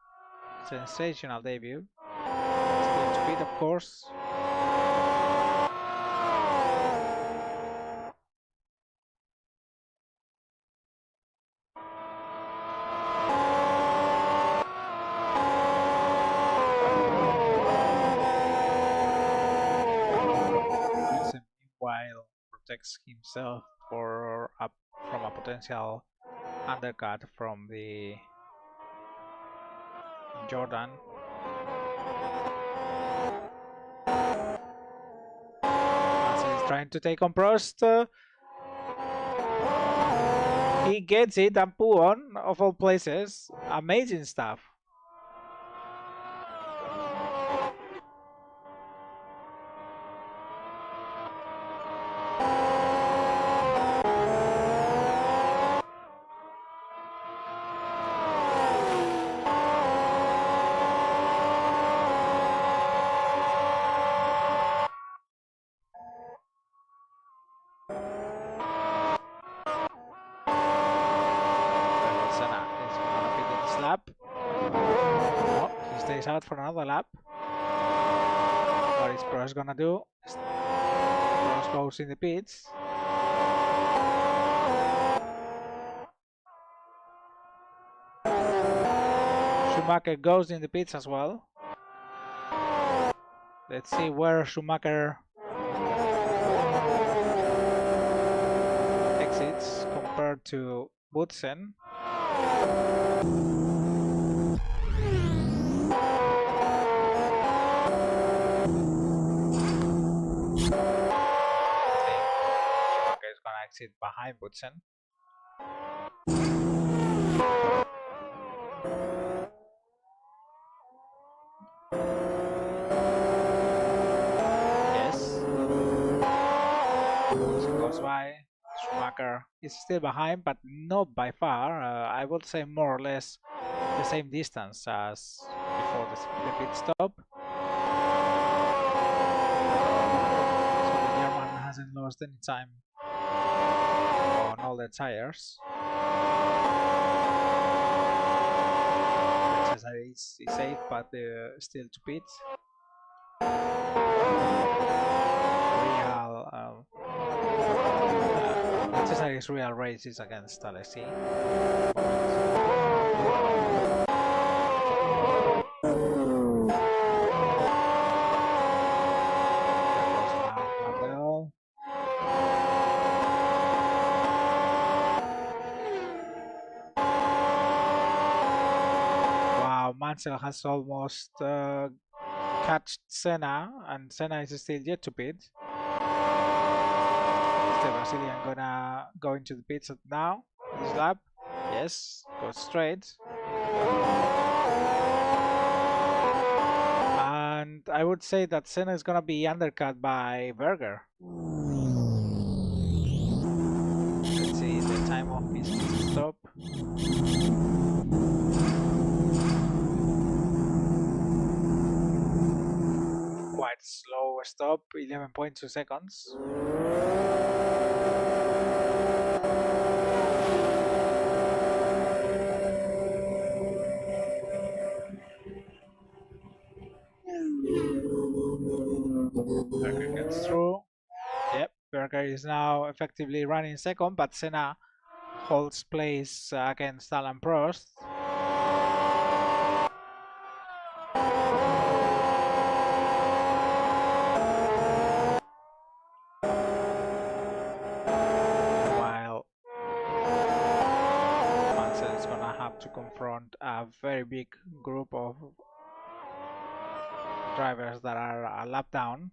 Sensational debut. Still to beat, of course. While protects himself from a potential undercut from the Jordan. Mansell is trying to take on Prost. He gets it, and Puon, of all places, amazing stuff. stays out for another lap. What is Prost gonna do? Prost goes in the pits. Schumacher goes in the pits as well. Let's see where Schumacher exits compared to Boutsen. Schumacher is gonna exit behind Boutsen. Goes by. Schumacher is still behind, but not by far. I would say more or less the same distance as before the pit stop. So the German hasn't lost any time on all the tires. It's safe, but still to pit. His real race is against Alesi. Wow, Mansell has almost catched Senna, and Senna is still yet to pit. The Brazilian gonna go into the pits now, this lap. Yes, goes straight. And I would say that Senna is gonna be undercut by Berger. Let's see the time of his stop. Quite slow stop, 11.2 seconds. Berger gets through. Yep, Berger is now effectively running second, but Senna holds place against Alain Prost. While Mansell is gonna have to confront a very big group of drivers that are a lap down.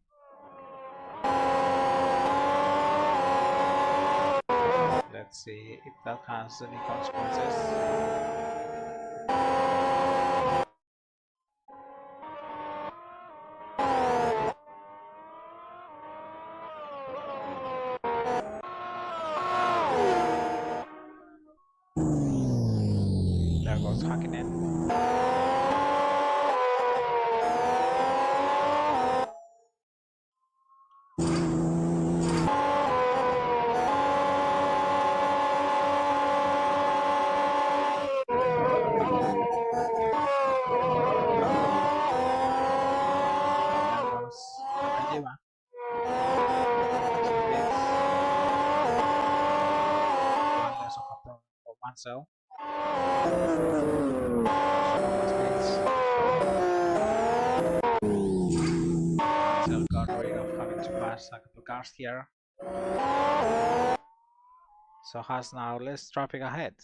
Let's see if that has any consequences. There goes Hakkinen. Mansell. Mansell got rid of having to pass a couple cars here, so has now less traffic ahead.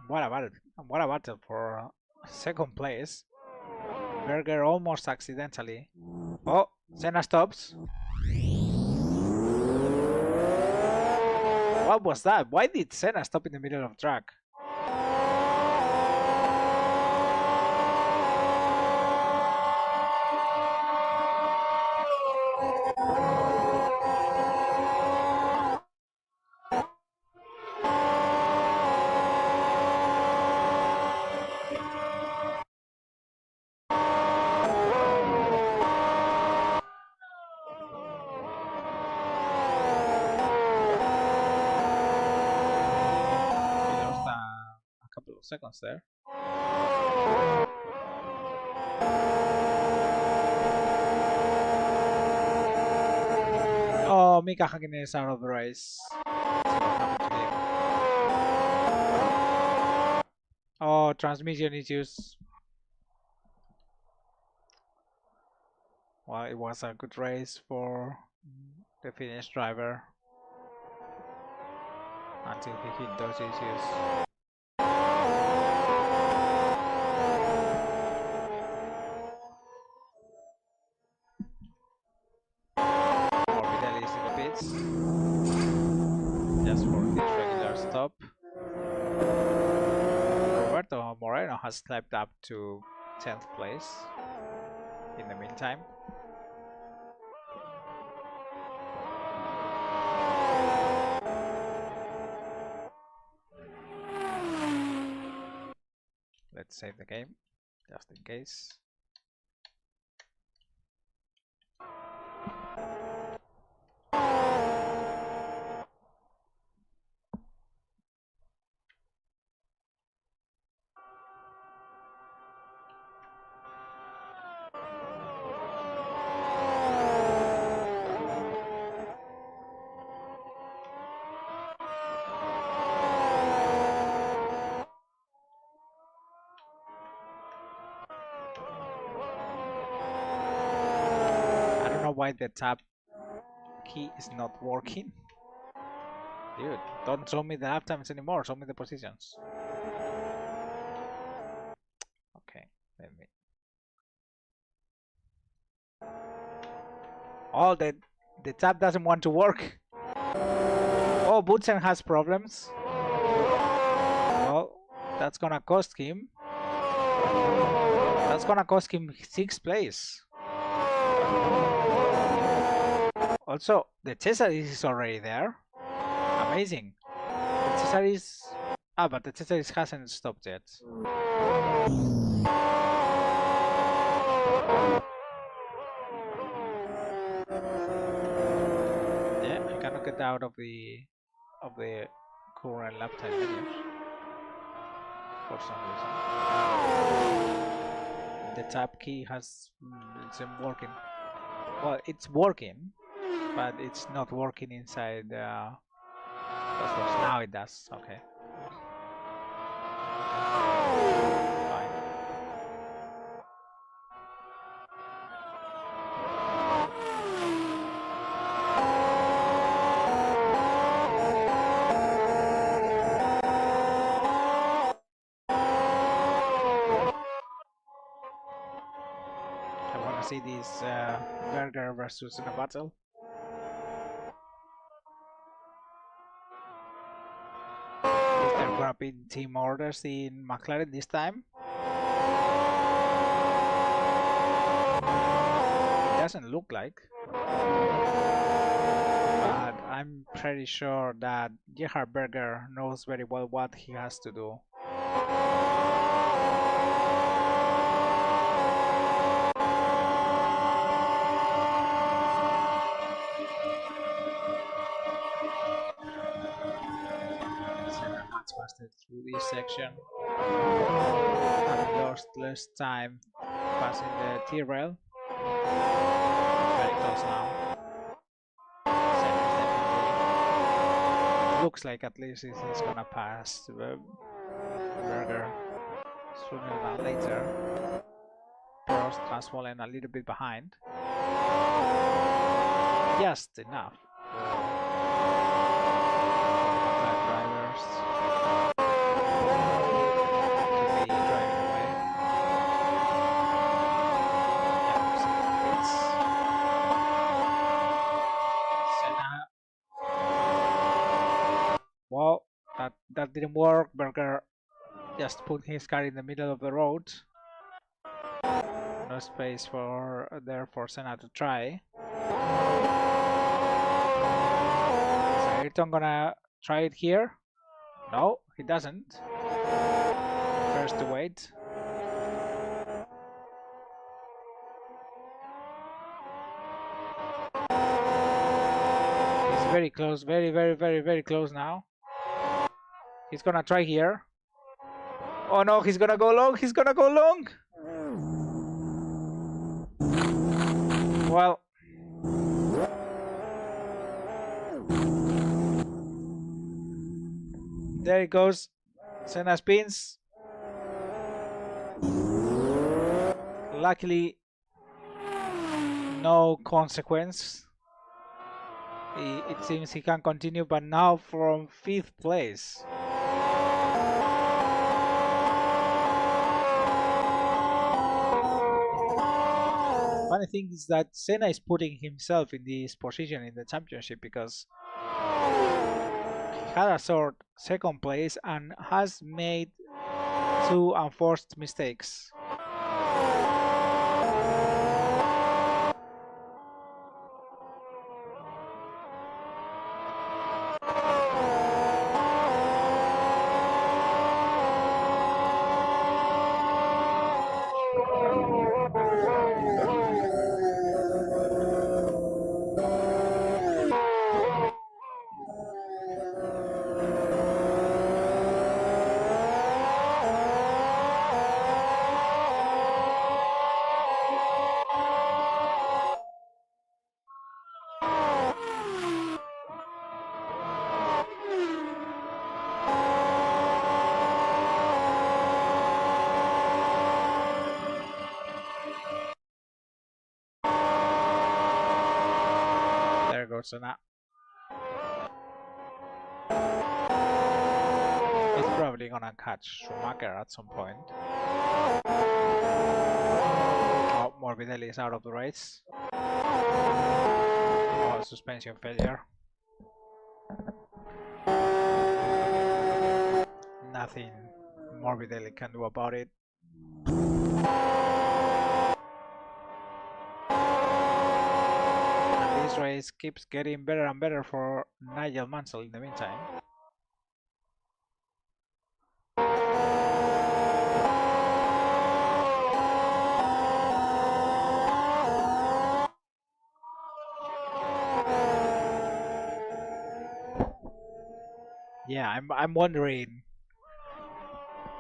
What a battle for second place. Berger almost accidentally. Oh, Senna stops. What was that? Why did Senna stop in the middle of track? seconds there. Oh, Mika Hakkinen is out of the race. Let's see what happened to him. Oh, transmission issues. Well, it was a good race for the Finnish driver until he hit those issues. Morbidelli is in the pits just for his regular stop. Roberto Moreno has climbed up to 10th place in the meantime. Let's save the game, just in case. Why the tab key is not working. Dude, don't show me the lap times anymore, show me the positions. Okay, let me. Oh, the tab doesn't want to work. Oh, Boutsen has problems. Well, that's gonna cost him. That's gonna cost him 6th place. Also, the Cesaris is already there. Amazing. The Cesaris... Ah, but the Cesaris hasn't stopped yet. Yeah, I cannot get out of the current lap time menu for some reason. The tab key isn't working. Well, it's working, but it's not working inside now it does. Okay. Fine. I want to see this Berger versus in a battle. Gonna be team orders in McLaren this time. It doesn't look like, but I'm pretty sure that Gerhard Berger knows very well what he has to do. Faster through this section, having lost less time passing the T-rail. Very close now. Looks like at least he's gonna pass Berger sooner than later. Prost has fallen a little bit behind, just enough for the drivers. Well, that didn't work. Berger just put his car in the middle of the road. No space for Senna to try. Is Ayrton gonna try it here? No, he doesn't. First to wait. He's very close, very close now. He's gonna try here. Oh no, he's gonna go long, he's gonna go long! Well, there it goes. Senna spins. Luckily, no consequence. It seems he can continue, but now from 5th place. Funny thing is that Senna is putting himself in this position in the championship because he had a short 2nd place and has made 2 unforced mistakes. There goes Senna. He's probably gonna catch Schumacher at some point. Oh, Morbidelli is out of the race. Oh, suspension failure. Nothing Morbidelli can do about it. And this race keeps getting better and better for Nigel Mansell in the meantime. Yeah, I'm wondering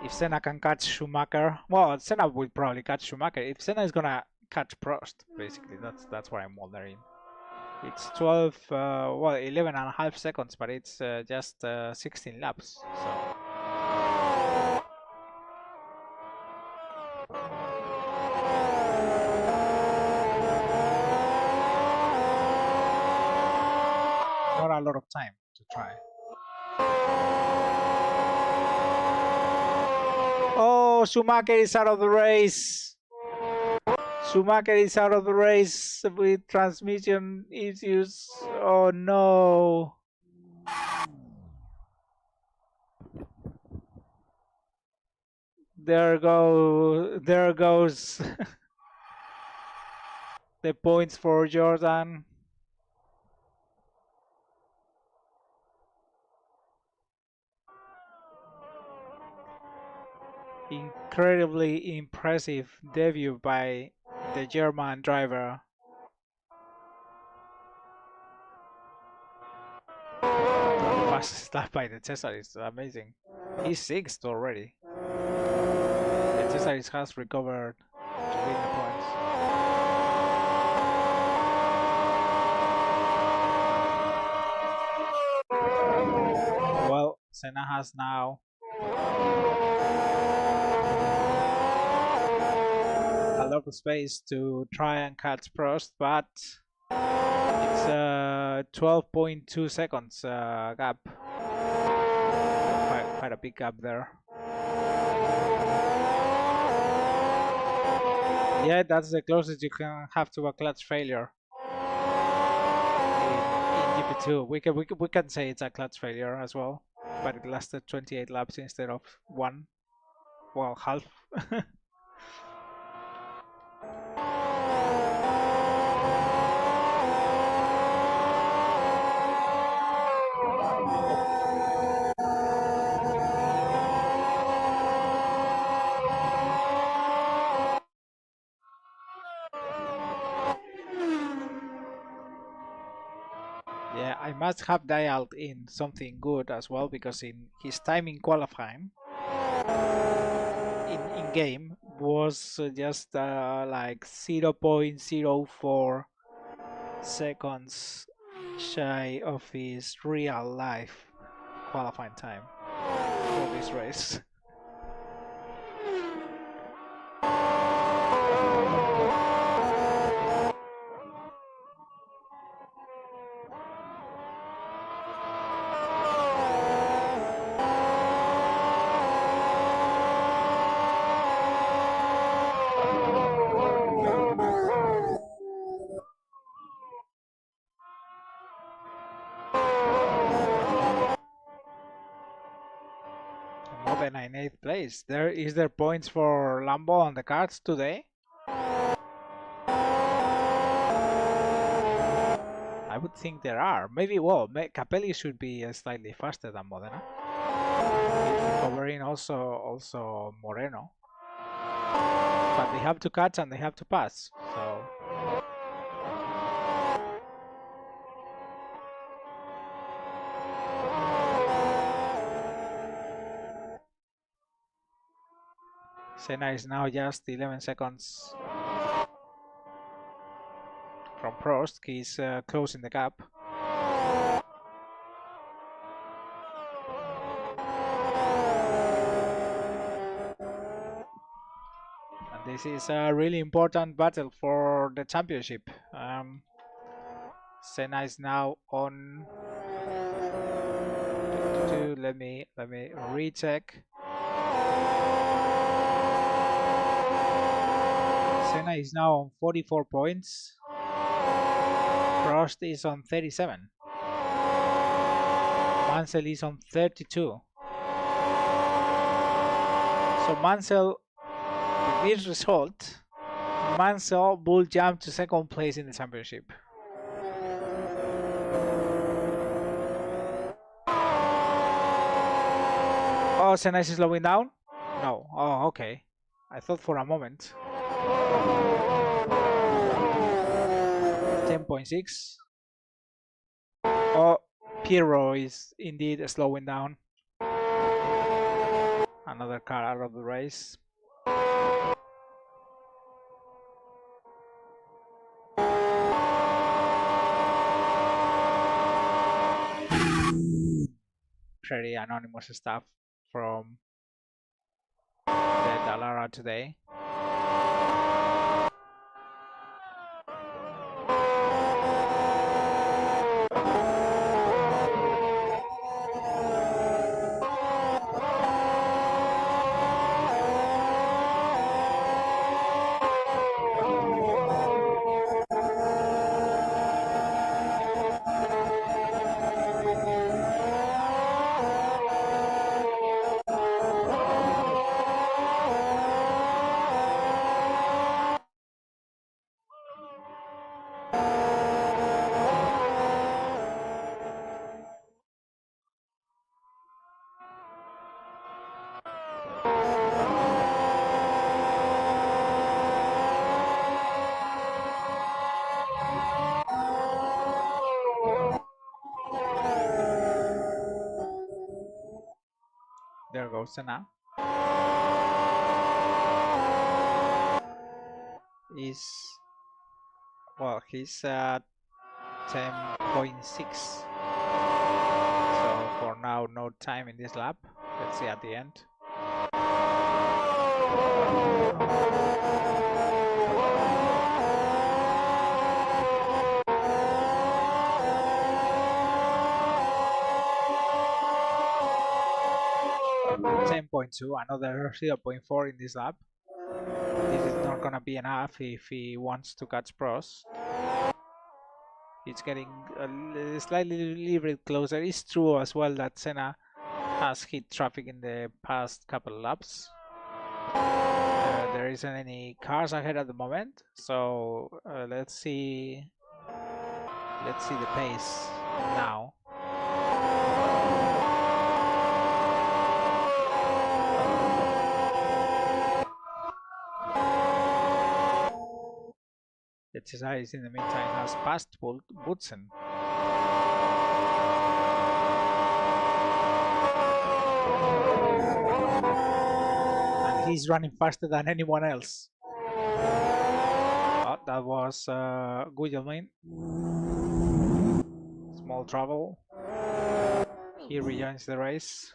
if Senna can catch Schumacher. Well, Senna will probably catch Schumacher. If Senna is gonna catch Prost, basically, that's what I'm wondering. It's 12, well, 11 and a half seconds, but it's just 16 laps. So. Not a lot of time to try. Oh, Schumacher is out of the race. Schumacher is out of the race with transmission issues. Oh no. There goes the points for Jordan. Incredibly impressive debut by the German driver. Fast lap by the Cesar is amazing. He's 6th already. The Cesar has recovered to win the points. Well, Senna has now a lot of space to try and catch Prost, but it's 12.2 seconds gap. Quite a big gap there. Yeah, that's the closest you can have to a clutch failure in GP2. We can say it's a clutch failure as well, but it lasted 28 laps instead of 1. Well, half. Yeah, I must have dialed in something good as well, because in his time in qualifying in game was just like 0.04 seconds shy of his real life qualifying time for this race. Modena in 8th place. Is there points for Lambo on the cards today? I would think there are. Maybe, well, Capelli should be slightly faster than Modena. Covering also Moreno. But they have to catch and they have to pass. So Senna is now just 11 seconds from Prost. He's closing the gap. And this is a really important battle for the championship. Senna is now on. Let me recheck. Senna is now on 44 points. Prost is on 37. Mansell is on 32. So Mansell, with this result, Mansell will jump to second place in the championship. Oh, Senna is slowing down? No. Oh, okay. I thought for a moment. 10.6. Oh, Piero is indeed slowing down. Another car out of the race. Pretty anonymous stuff from the Dallara today. There goes Senna. He's at 10.6. So for now, no time in this lap. Let's see at the end. Another 0.4 in this lap. This is not gonna be enough if he wants to catch Prost. It's getting slightly a little bit closer. It's true as well that Senna has hit traffic in the past couple of laps. There isn't any cars ahead at the moment, so let's see the pace now. The Cesare in the meantime has passed Boutsen. And he's running faster than anyone else. Oh, that was Guillermin. Small trouble. He rejoins the race.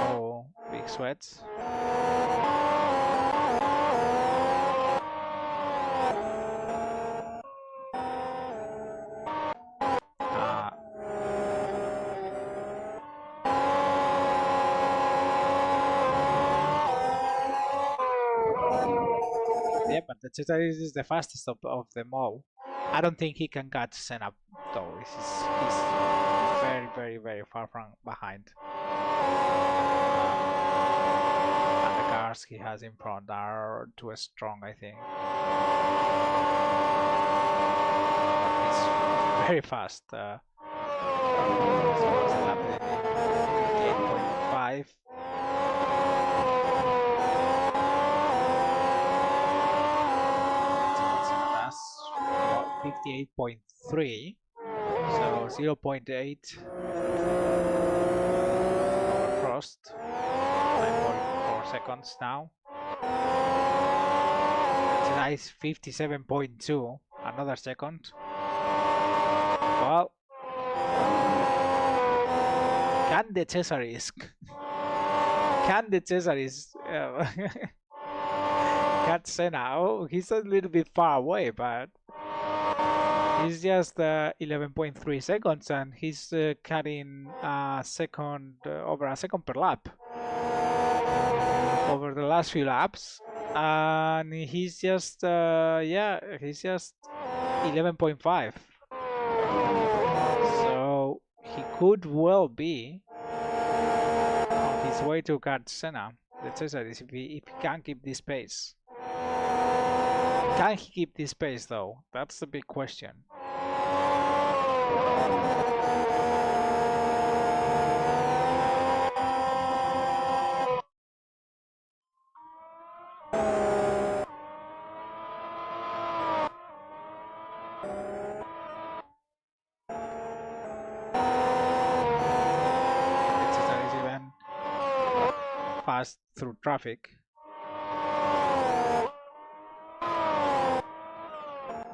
Oh, big sweats. Yeah, but the Cesaris is the fastest of them all. I don't think he can catch Senna though. He's very far from behind. And the cars he has in front are too strong, I think. He's very fast. 58.5. 58.3, so 0.8 crossed, 9.4 seconds now. Nice 57.2, another second. Well, can the Cesaris catch Senna? Oh, he's a little bit far away, but he's just 11.3 seconds, and he's cutting a second over a second per lap over the last few laps, and he's just he's just 11.5. So he could well be on his way to catch Senna. The Cesaris, if he can keep this pace. Can he keep this pace though? That's the big question. It's even fast through traffic.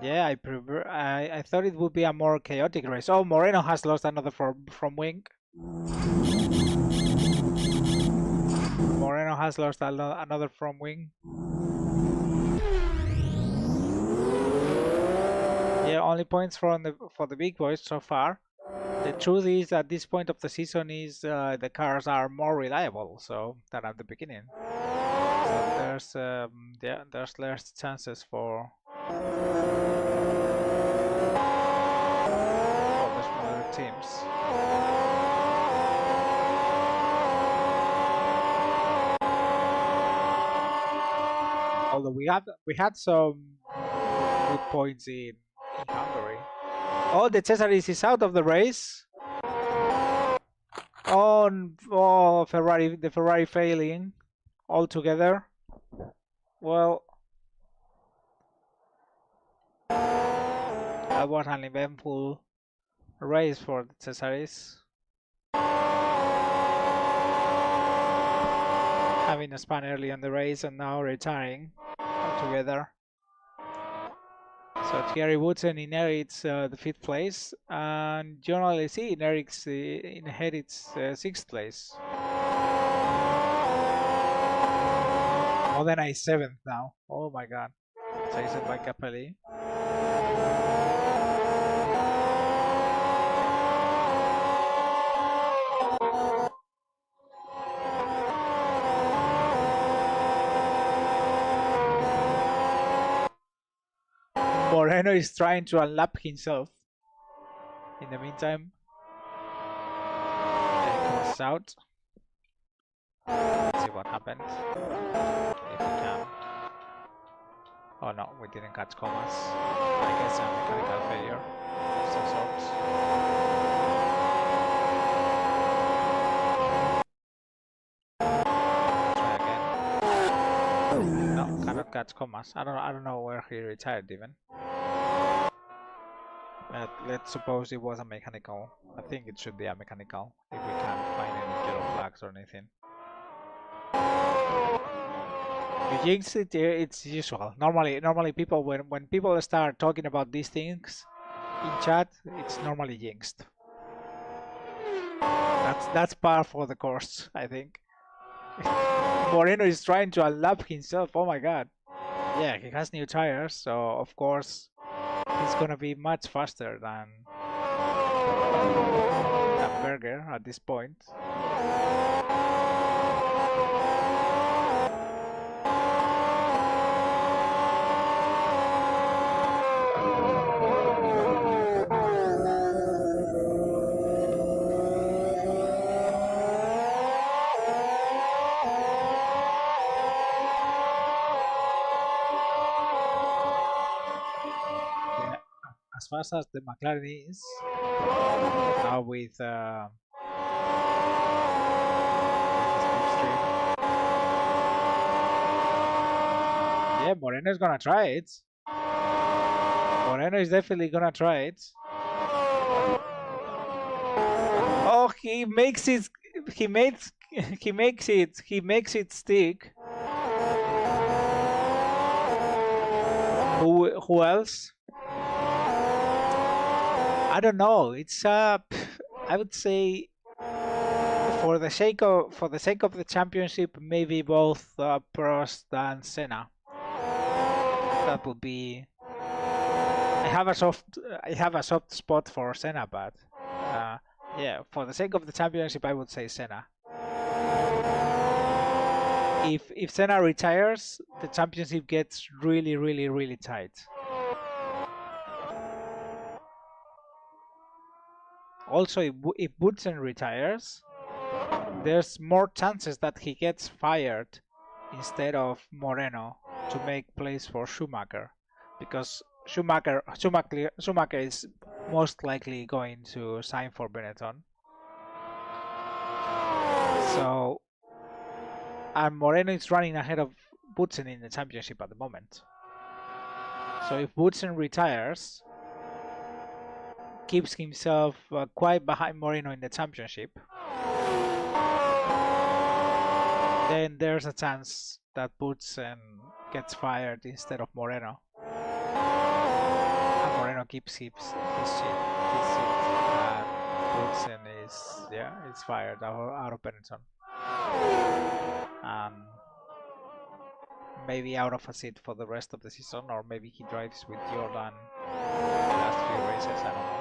Yeah, I thought it would be a more chaotic race. Oh, Moreno has lost another from wing. Moreno has lost another from wing. Yeah, only points for the big boys so far. The truth is, at this point of the season, is the cars are more reliable than at the beginning. So there's less chances for the smaller teams. Although we had some good points in Hungary. Oh, the Cesaris is out of the race. Oh, the Ferrari failing altogether. Well, that was an eventful race for the Cesaris. Having a span early in the race and now retiring altogether. So Thierry Woodson inherits the 5th place, and John Alesi inherits 6th place. Modena is 7th now. Oh my god. Chased by Capelli. Moreno is trying to unlap himself. In the meantime, he comes out. Let's see what happened. If we can. Oh no, we didn't catch commas. I guess a mechanical failure of some sort. Try again. No, cannot catch commas. I don't know where he retired even. Let's suppose it was a mechanical. I think it should be a mechanical if we can't find any yellow flags or anything. You jinx it, it's usual. Normally people when people start talking about these things in chat, it's normally jinxed. That's par for the course, I think. Moreno is trying to unlap himself. Oh my god. Yeah, he has new tires, so of course he's gonna be much faster than Berger at this point. As fast as the McLaren is now with slipstream. Yeah, Moreno is gonna try it. Moreno is definitely gonna try it. Oh, he makes it. He makes it stick. Who else? I don't know. It's I would say for the sake of the championship, maybe both Prost and Senna. That would be. I have a soft spot for Senna, but yeah, for the sake of the championship, I would say Senna. If Senna retires, the championship gets really tight. Also, if Boutsen retires, there's more chances that he gets fired instead of Moreno to make place for Schumacher, because Schumacher is most likely going to sign for Benetton. So, and Moreno is running ahead of Boutsen in the championship at the moment. So if Boutsen retires, keeps himself quite behind Moreno in the championship, then there's a chance that Boutsen gets fired instead of Moreno. And Moreno keeps his seat. And Boutsen is fired out of Benetton. And maybe out of a seat for the rest of the season, or maybe he drives with Jordan the last few races, I don't know.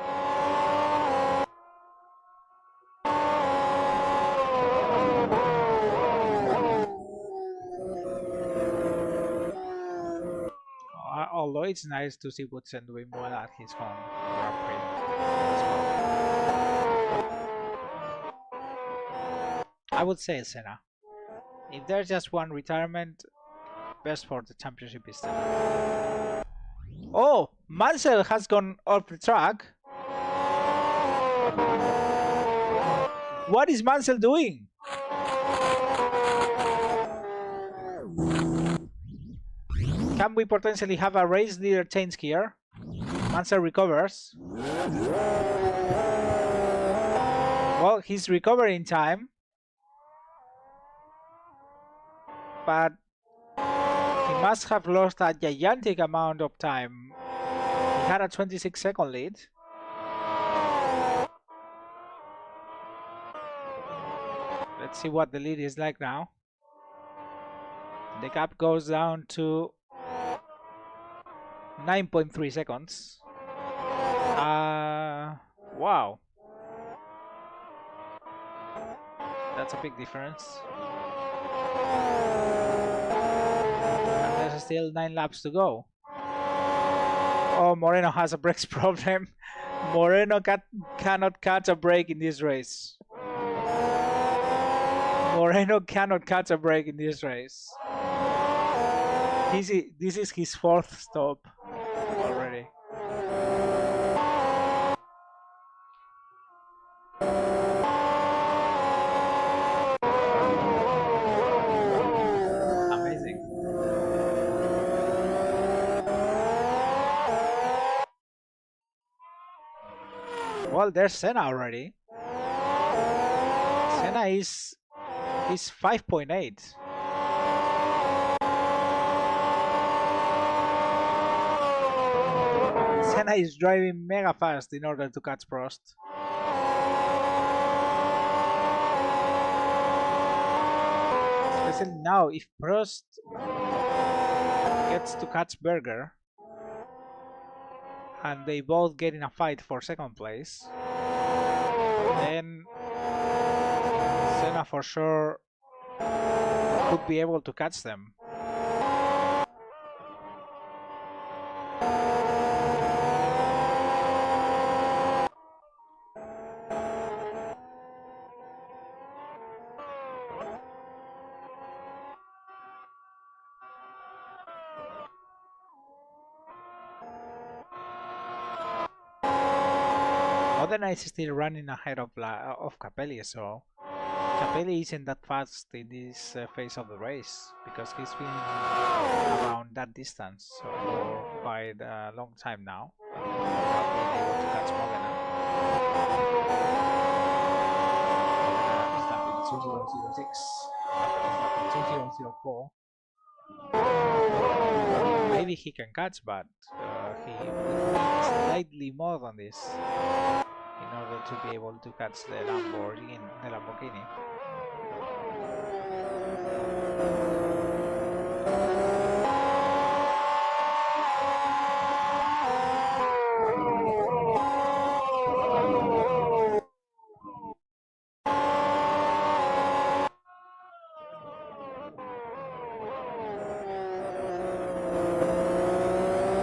Although it's nice to see Boutsen doing well at his home Grand Prix as well. I would say Senna. If there's just one retirement, best for the championship is Senna. Oh, Mansell has gone off the track. What is Mansell doing? Can we potentially have a race leader change here? Mansell recovers. Well, he's recovering time, but he must have lost a gigantic amount of time. He had a 26-second lead. Let's see what the lead is like now. The gap goes down to 9.3 seconds. Wow. That's a big difference. And there's still 9 laps to go. Oh, Moreno has a brakes problem. Moreno cannot catch a break in this race. Moreno cannot catch a break in this race. This is his 4th stop already. Amazing. Well, there's Senna already. Senna is 5.8. Senna is driving mega fast in order to catch Prost. Especially now, if Prost gets to catch Berger and they both get in a fight for second place, then Senna for sure could be able to catch them. Modena is still running ahead of Capelli, so Capelli isn't that fast in this phase of the race because he's been around that distance for quite a long time now, not being able to catch Modena. Modena is lapping 2006, Capelli is lapping 2004. Maybe he can catch, but he would need slightly more than this in order to be able to catch the Lamborghini.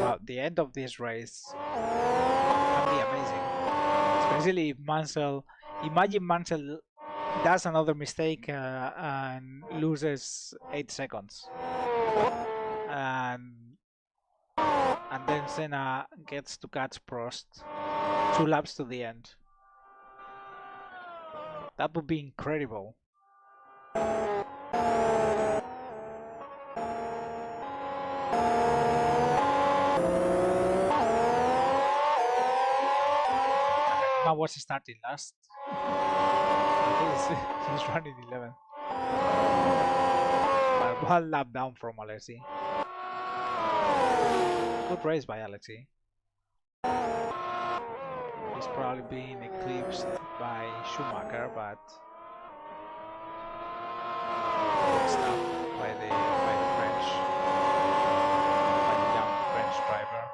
Wow, the end of this race can be amazing. Especially if Mansell, imagine Mansell does another mistake and loses 8 seconds. And then Senna gets to catch Prost 2 laps to the end. That would be incredible. I was starting last. He's running 11. But 1 lap down from Alexi. Good race by Alexi. He's probably being eclipsed by Schumacher, but good stuff by the young French driver.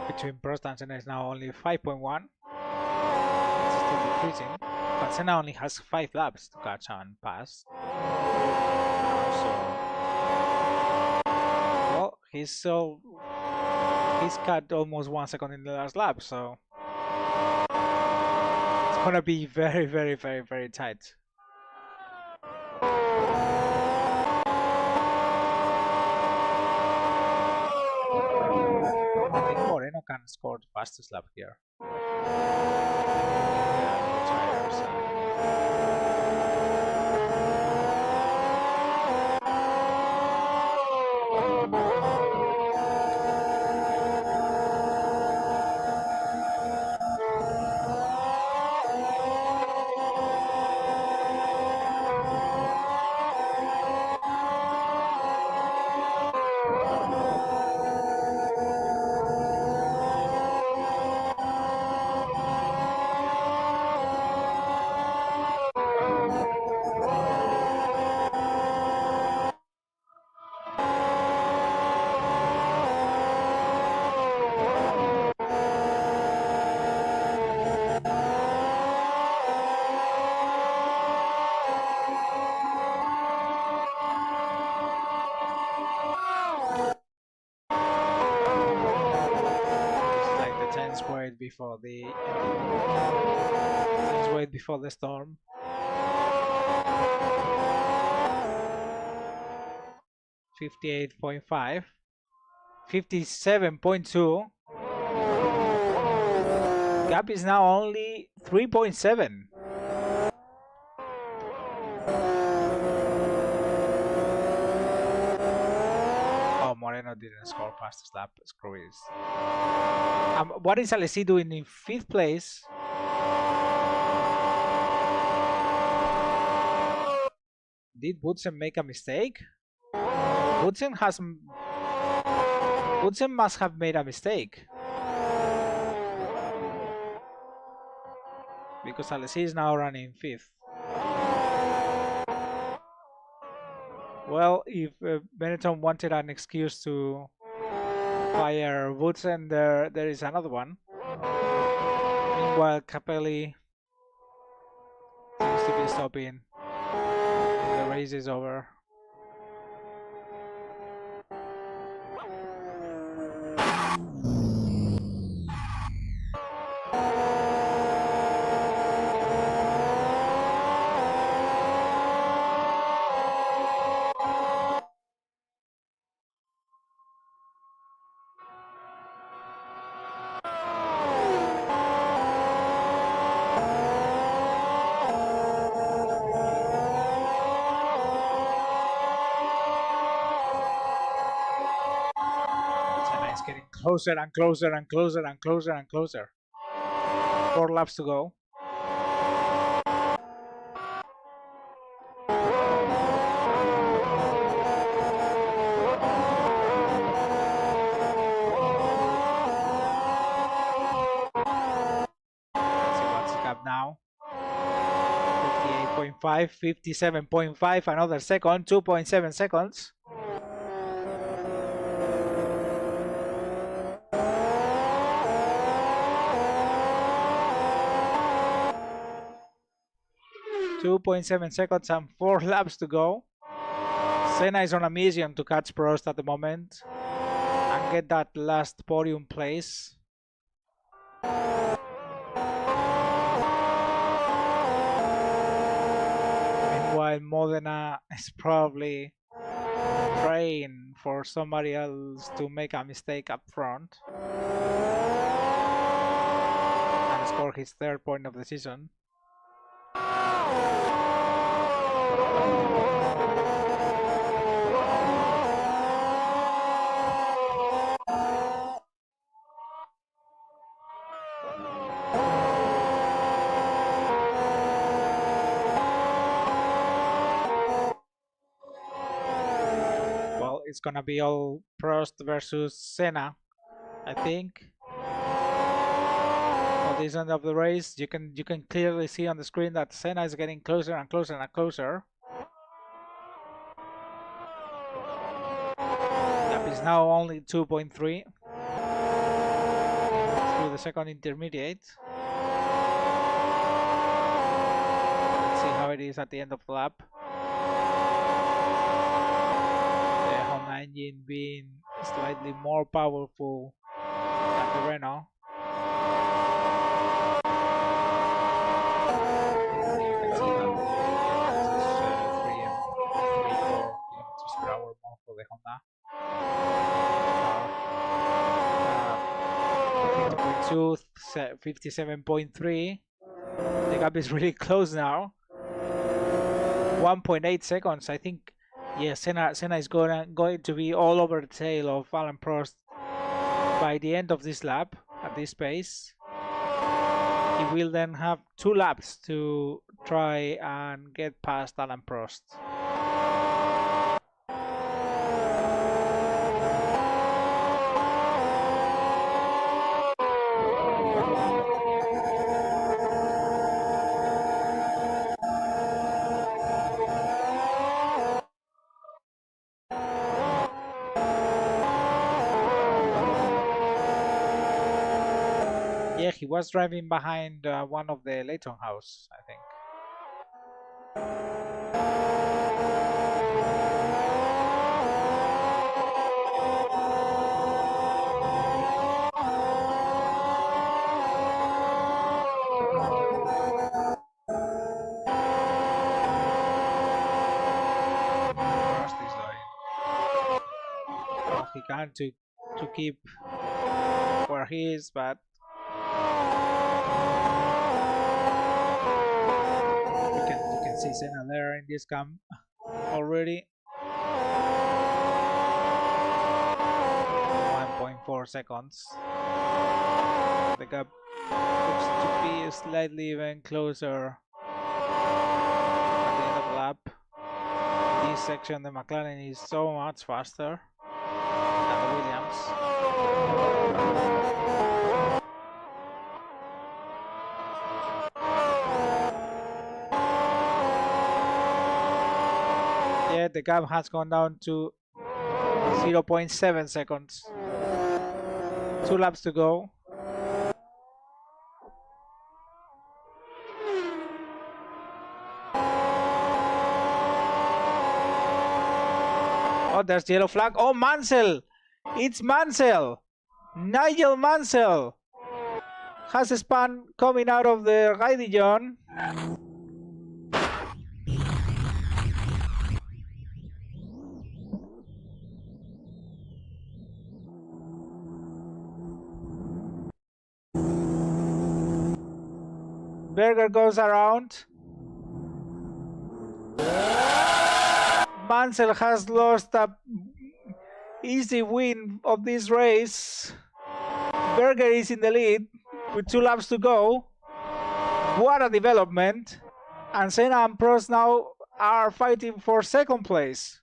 Between Prost and Senna is now only 5.1. It's still decreasing, but Senna only has 5 laps to catch and pass. So, well, he's cut almost 1 second in the last lap, so it's gonna be very, very, very, very tight. I think Moreno can score the fastest lap here. Let's wait before the storm. 58.5, 57.2. Gap is now only 3.7. Oh, Moreno didn't score fastest lap. Screw it. What is Alesi doing in 5th place? Did Woodson make a mistake? Woodson must have made a mistake. Because Alesi is now running 5th. Well, if Benetton wanted an excuse to fire Woodson, there is another one. Meanwhile, Capelli seems to be stopping. The race is over. Getting closer and closer and closer and closer and closer. 4 laps to go. Let's see what's the gap now. 58.5, 57.5, another second, 2.7 seconds. .7 seconds and 4 laps to go. Senna is on a mission to catch Prost at the moment and get that last podium place. Meanwhile, Modena is probably praying for somebody else to make a mistake up front and score his 3rd point of the season. Well, it's gonna be all Prost versus Senna, I think. At this end of the race, you can clearly see on the screen that Senna is getting closer and closer and closer. Gap is now only 2.3 through the second intermediate. Let's see how it is at the end of the lap. The Honda engine being slightly more powerful than the Renault. For the Honda. 50.2, 57.3. The gap is really close now. 1.8 seconds. I think, yeah, Senna is going to be all over the tail of Alain Prost by the end of this lap at this pace. He will then have 2 laps to try and get past Alain Prost. Yeah, he was driving behind one of the Leighton House, I think. want to keep where he is, but you can see Senna there in this cam already. 1.4 seconds. The gap looks to be slightly even closer at the end of the lap. This section, the McLaren is so much faster than the Williams. Yeah, the gap has gone down to 0.7 seconds. 2 laps to go. Oh, there's the yellow flag. Oh, Mansell! It's Mansell! Nigel Mansell has a spun coming out of the Riding. Berger goes around. Mansell has lost a easy win of this race. Berger is in the lead with 2 laps to go. What a development. And Senna and Prost now are fighting for second place.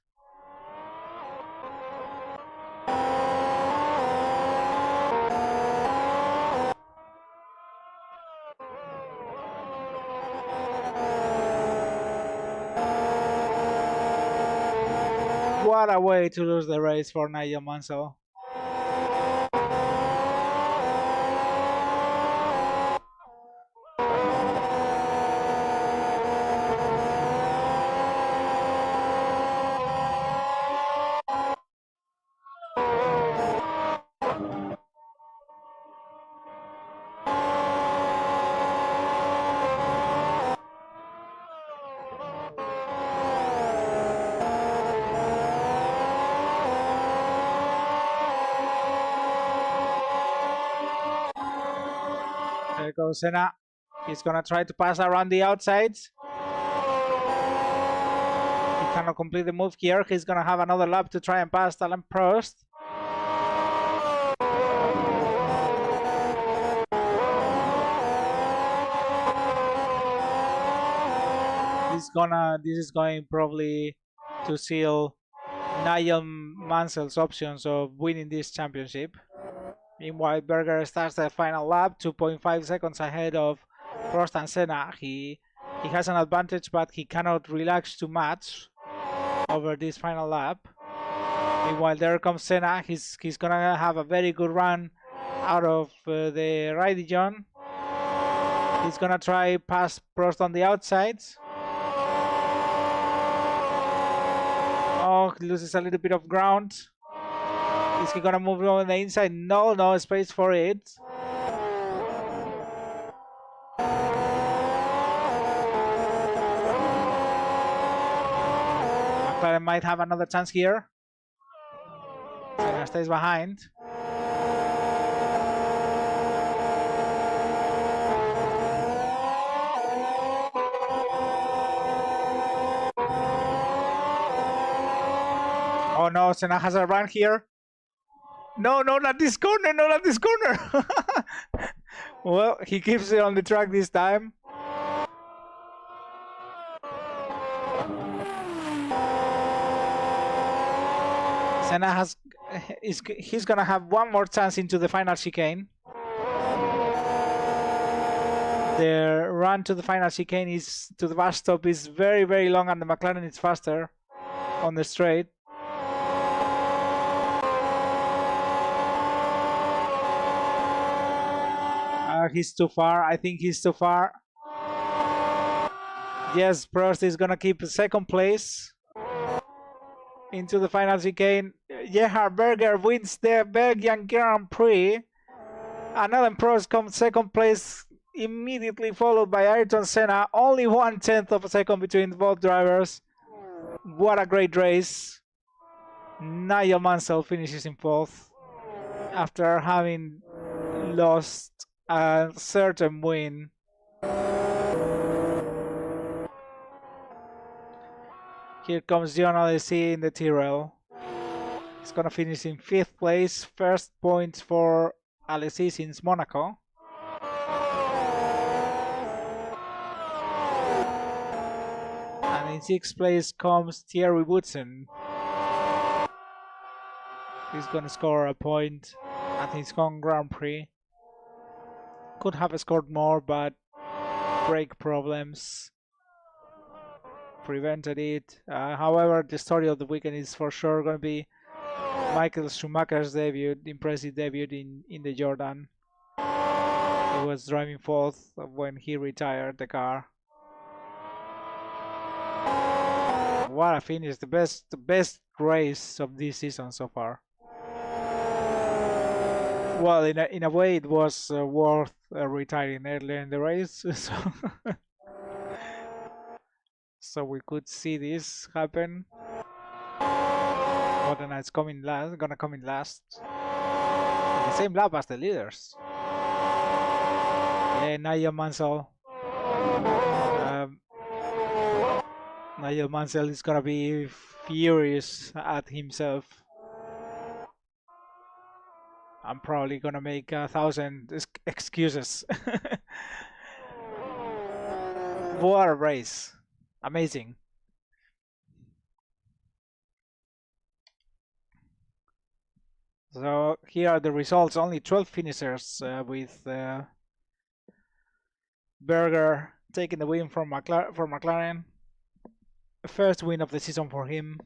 What a way to lose the race for Nigel Mansell. There goes Senna. He's gonna try to pass around the outsides. He cannot complete the move here. He's gonna have another lap to try and pass Alain Prost. This is going probably to seal Nigel Mansell's options of winning this championship. Meanwhile, Berger starts the final lap, 2.5 seconds ahead of Prost and Senna. He has an advantage, but he cannot relax too much over this final lap. Meanwhile, there comes Senna. He's gonna have a very good run out of the Riding. He's gonna try pass Prost on the outsides. Oh, he loses a little bit of ground. Is he gonna move on the inside? No, no space for it. McLaren might have another chance here. Senna stays behind. Oh no, Senna has a run here. No, no, not this corner, no, not this corner. Well, he keeps it on the track this time. Senna he's gonna have one more chance into the final chicane. The run to the final chicane is to the bus stop is very, very long, and the McLaren is faster on the straight. He's too far. I think he's too far. Yes, Prost is gonna keep second place into the final chicane. Gerhard Berger wins the Belgian Grand Prix. And Alain Prost comes second place, immediately followed by Ayrton Senna. Only 1/10 of a second between both drivers. What a great race. Nigel Mansell finishes in 4th after having lost a certain win. Here comes John Alesi in the Tyrrell. He's gonna finish in 5th place. First points for Alesi since Monaco. And in 6th place comes Thierry Woodson. He's gonna score a point at his home Grand Prix. Could have scored more, but brake problems prevented it. However, the story of the weekend is for sure going to be Michael Schumacher's debut, impressive debut in the Jordan. He was driving 4th when he retired the car. What a finish! The best race of this season so far. Well, in a way, it was worth retiring earlier in the race, so we could see this happen. Modena coming last, gonna come in last. In the same lap as the leaders. Yeah, Nigel Mansell. Nigel Mansell is gonna be furious at himself. I'm probably gonna make 1,000 excuses. What a race! Amazing. So here are the results. Only 12 finishers with Berger taking the win from McLaren. First win of the season for him.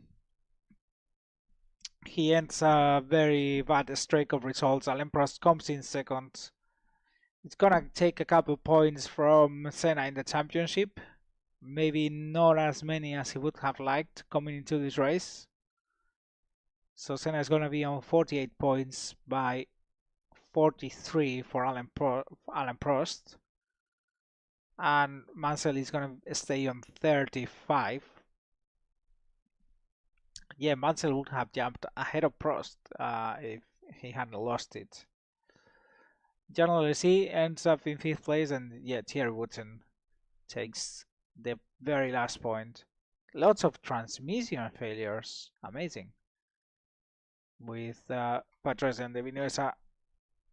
He ends a very bad streak of results. Alain Prost comes in 2nd. It's gonna take a couple points from Senna in the championship. Maybe not as many as he would have liked coming into this race. So Senna is gonna be on 48 points by 43 for Alain Prost. And Mansell is gonna stay on 35. Yeah, Mansell would have jumped ahead of Prost if he hadn't lost it. John Alesi ends up in 5th place, and yeah, Thierry Woodson takes the very last point. Lots of transmission failures, amazing. With Patrese and the Vinuesa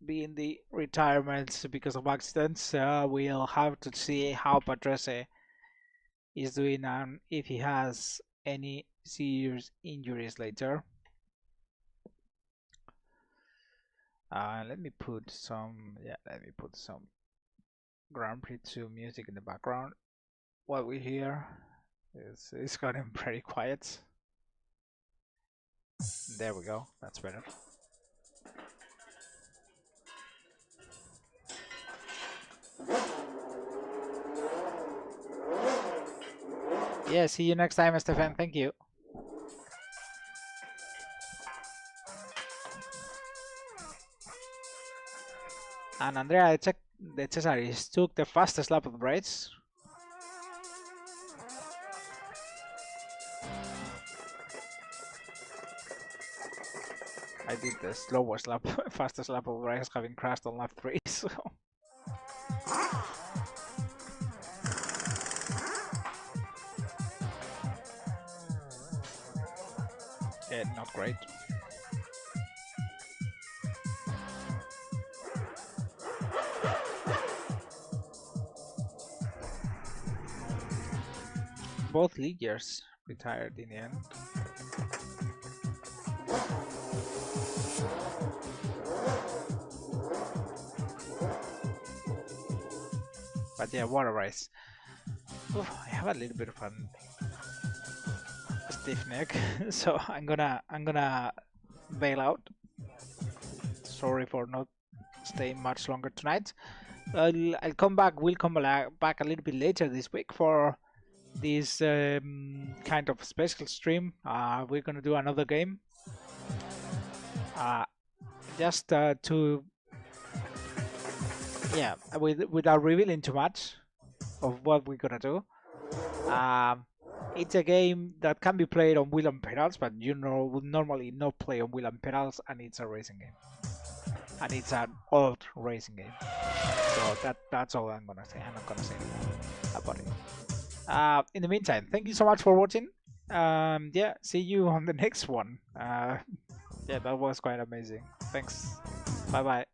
being the retirements because of accidents, we'll have to see how Patrese is doing and if he has any serious injuries later. Let me put some Grand Prix 2 music in the background while we hear. It's gotten pretty quiet. There we go, that's better. Yeah, see you next time, Stefan. Thank you. And Andrea De Cesaris took the fastest lap of the race. I did the slowest lap, fastest lap of the race, having crashed on lap 3. So. Yeah, not great. Both leaders retired in the end. But yeah, what a race. Oof, I have a little bit of a stiff neck, so I'm gonna bail out. Sorry for not staying much longer tonight. I'll come back. We'll come back a little bit later this week for this kind of special stream. We're gonna do another game. Just to without revealing too much of what we're gonna do. It's a game that can be played on wheel and pedals, but would normally not play on wheel and pedals, and it's a racing game. And it's an old racing game. So that's all I'm gonna say. I'm not gonna say more about it. In the meantime, thank you so much for watching. Yeah, see you on the next one. Yeah, that was quite amazing. Thanks. Bye bye.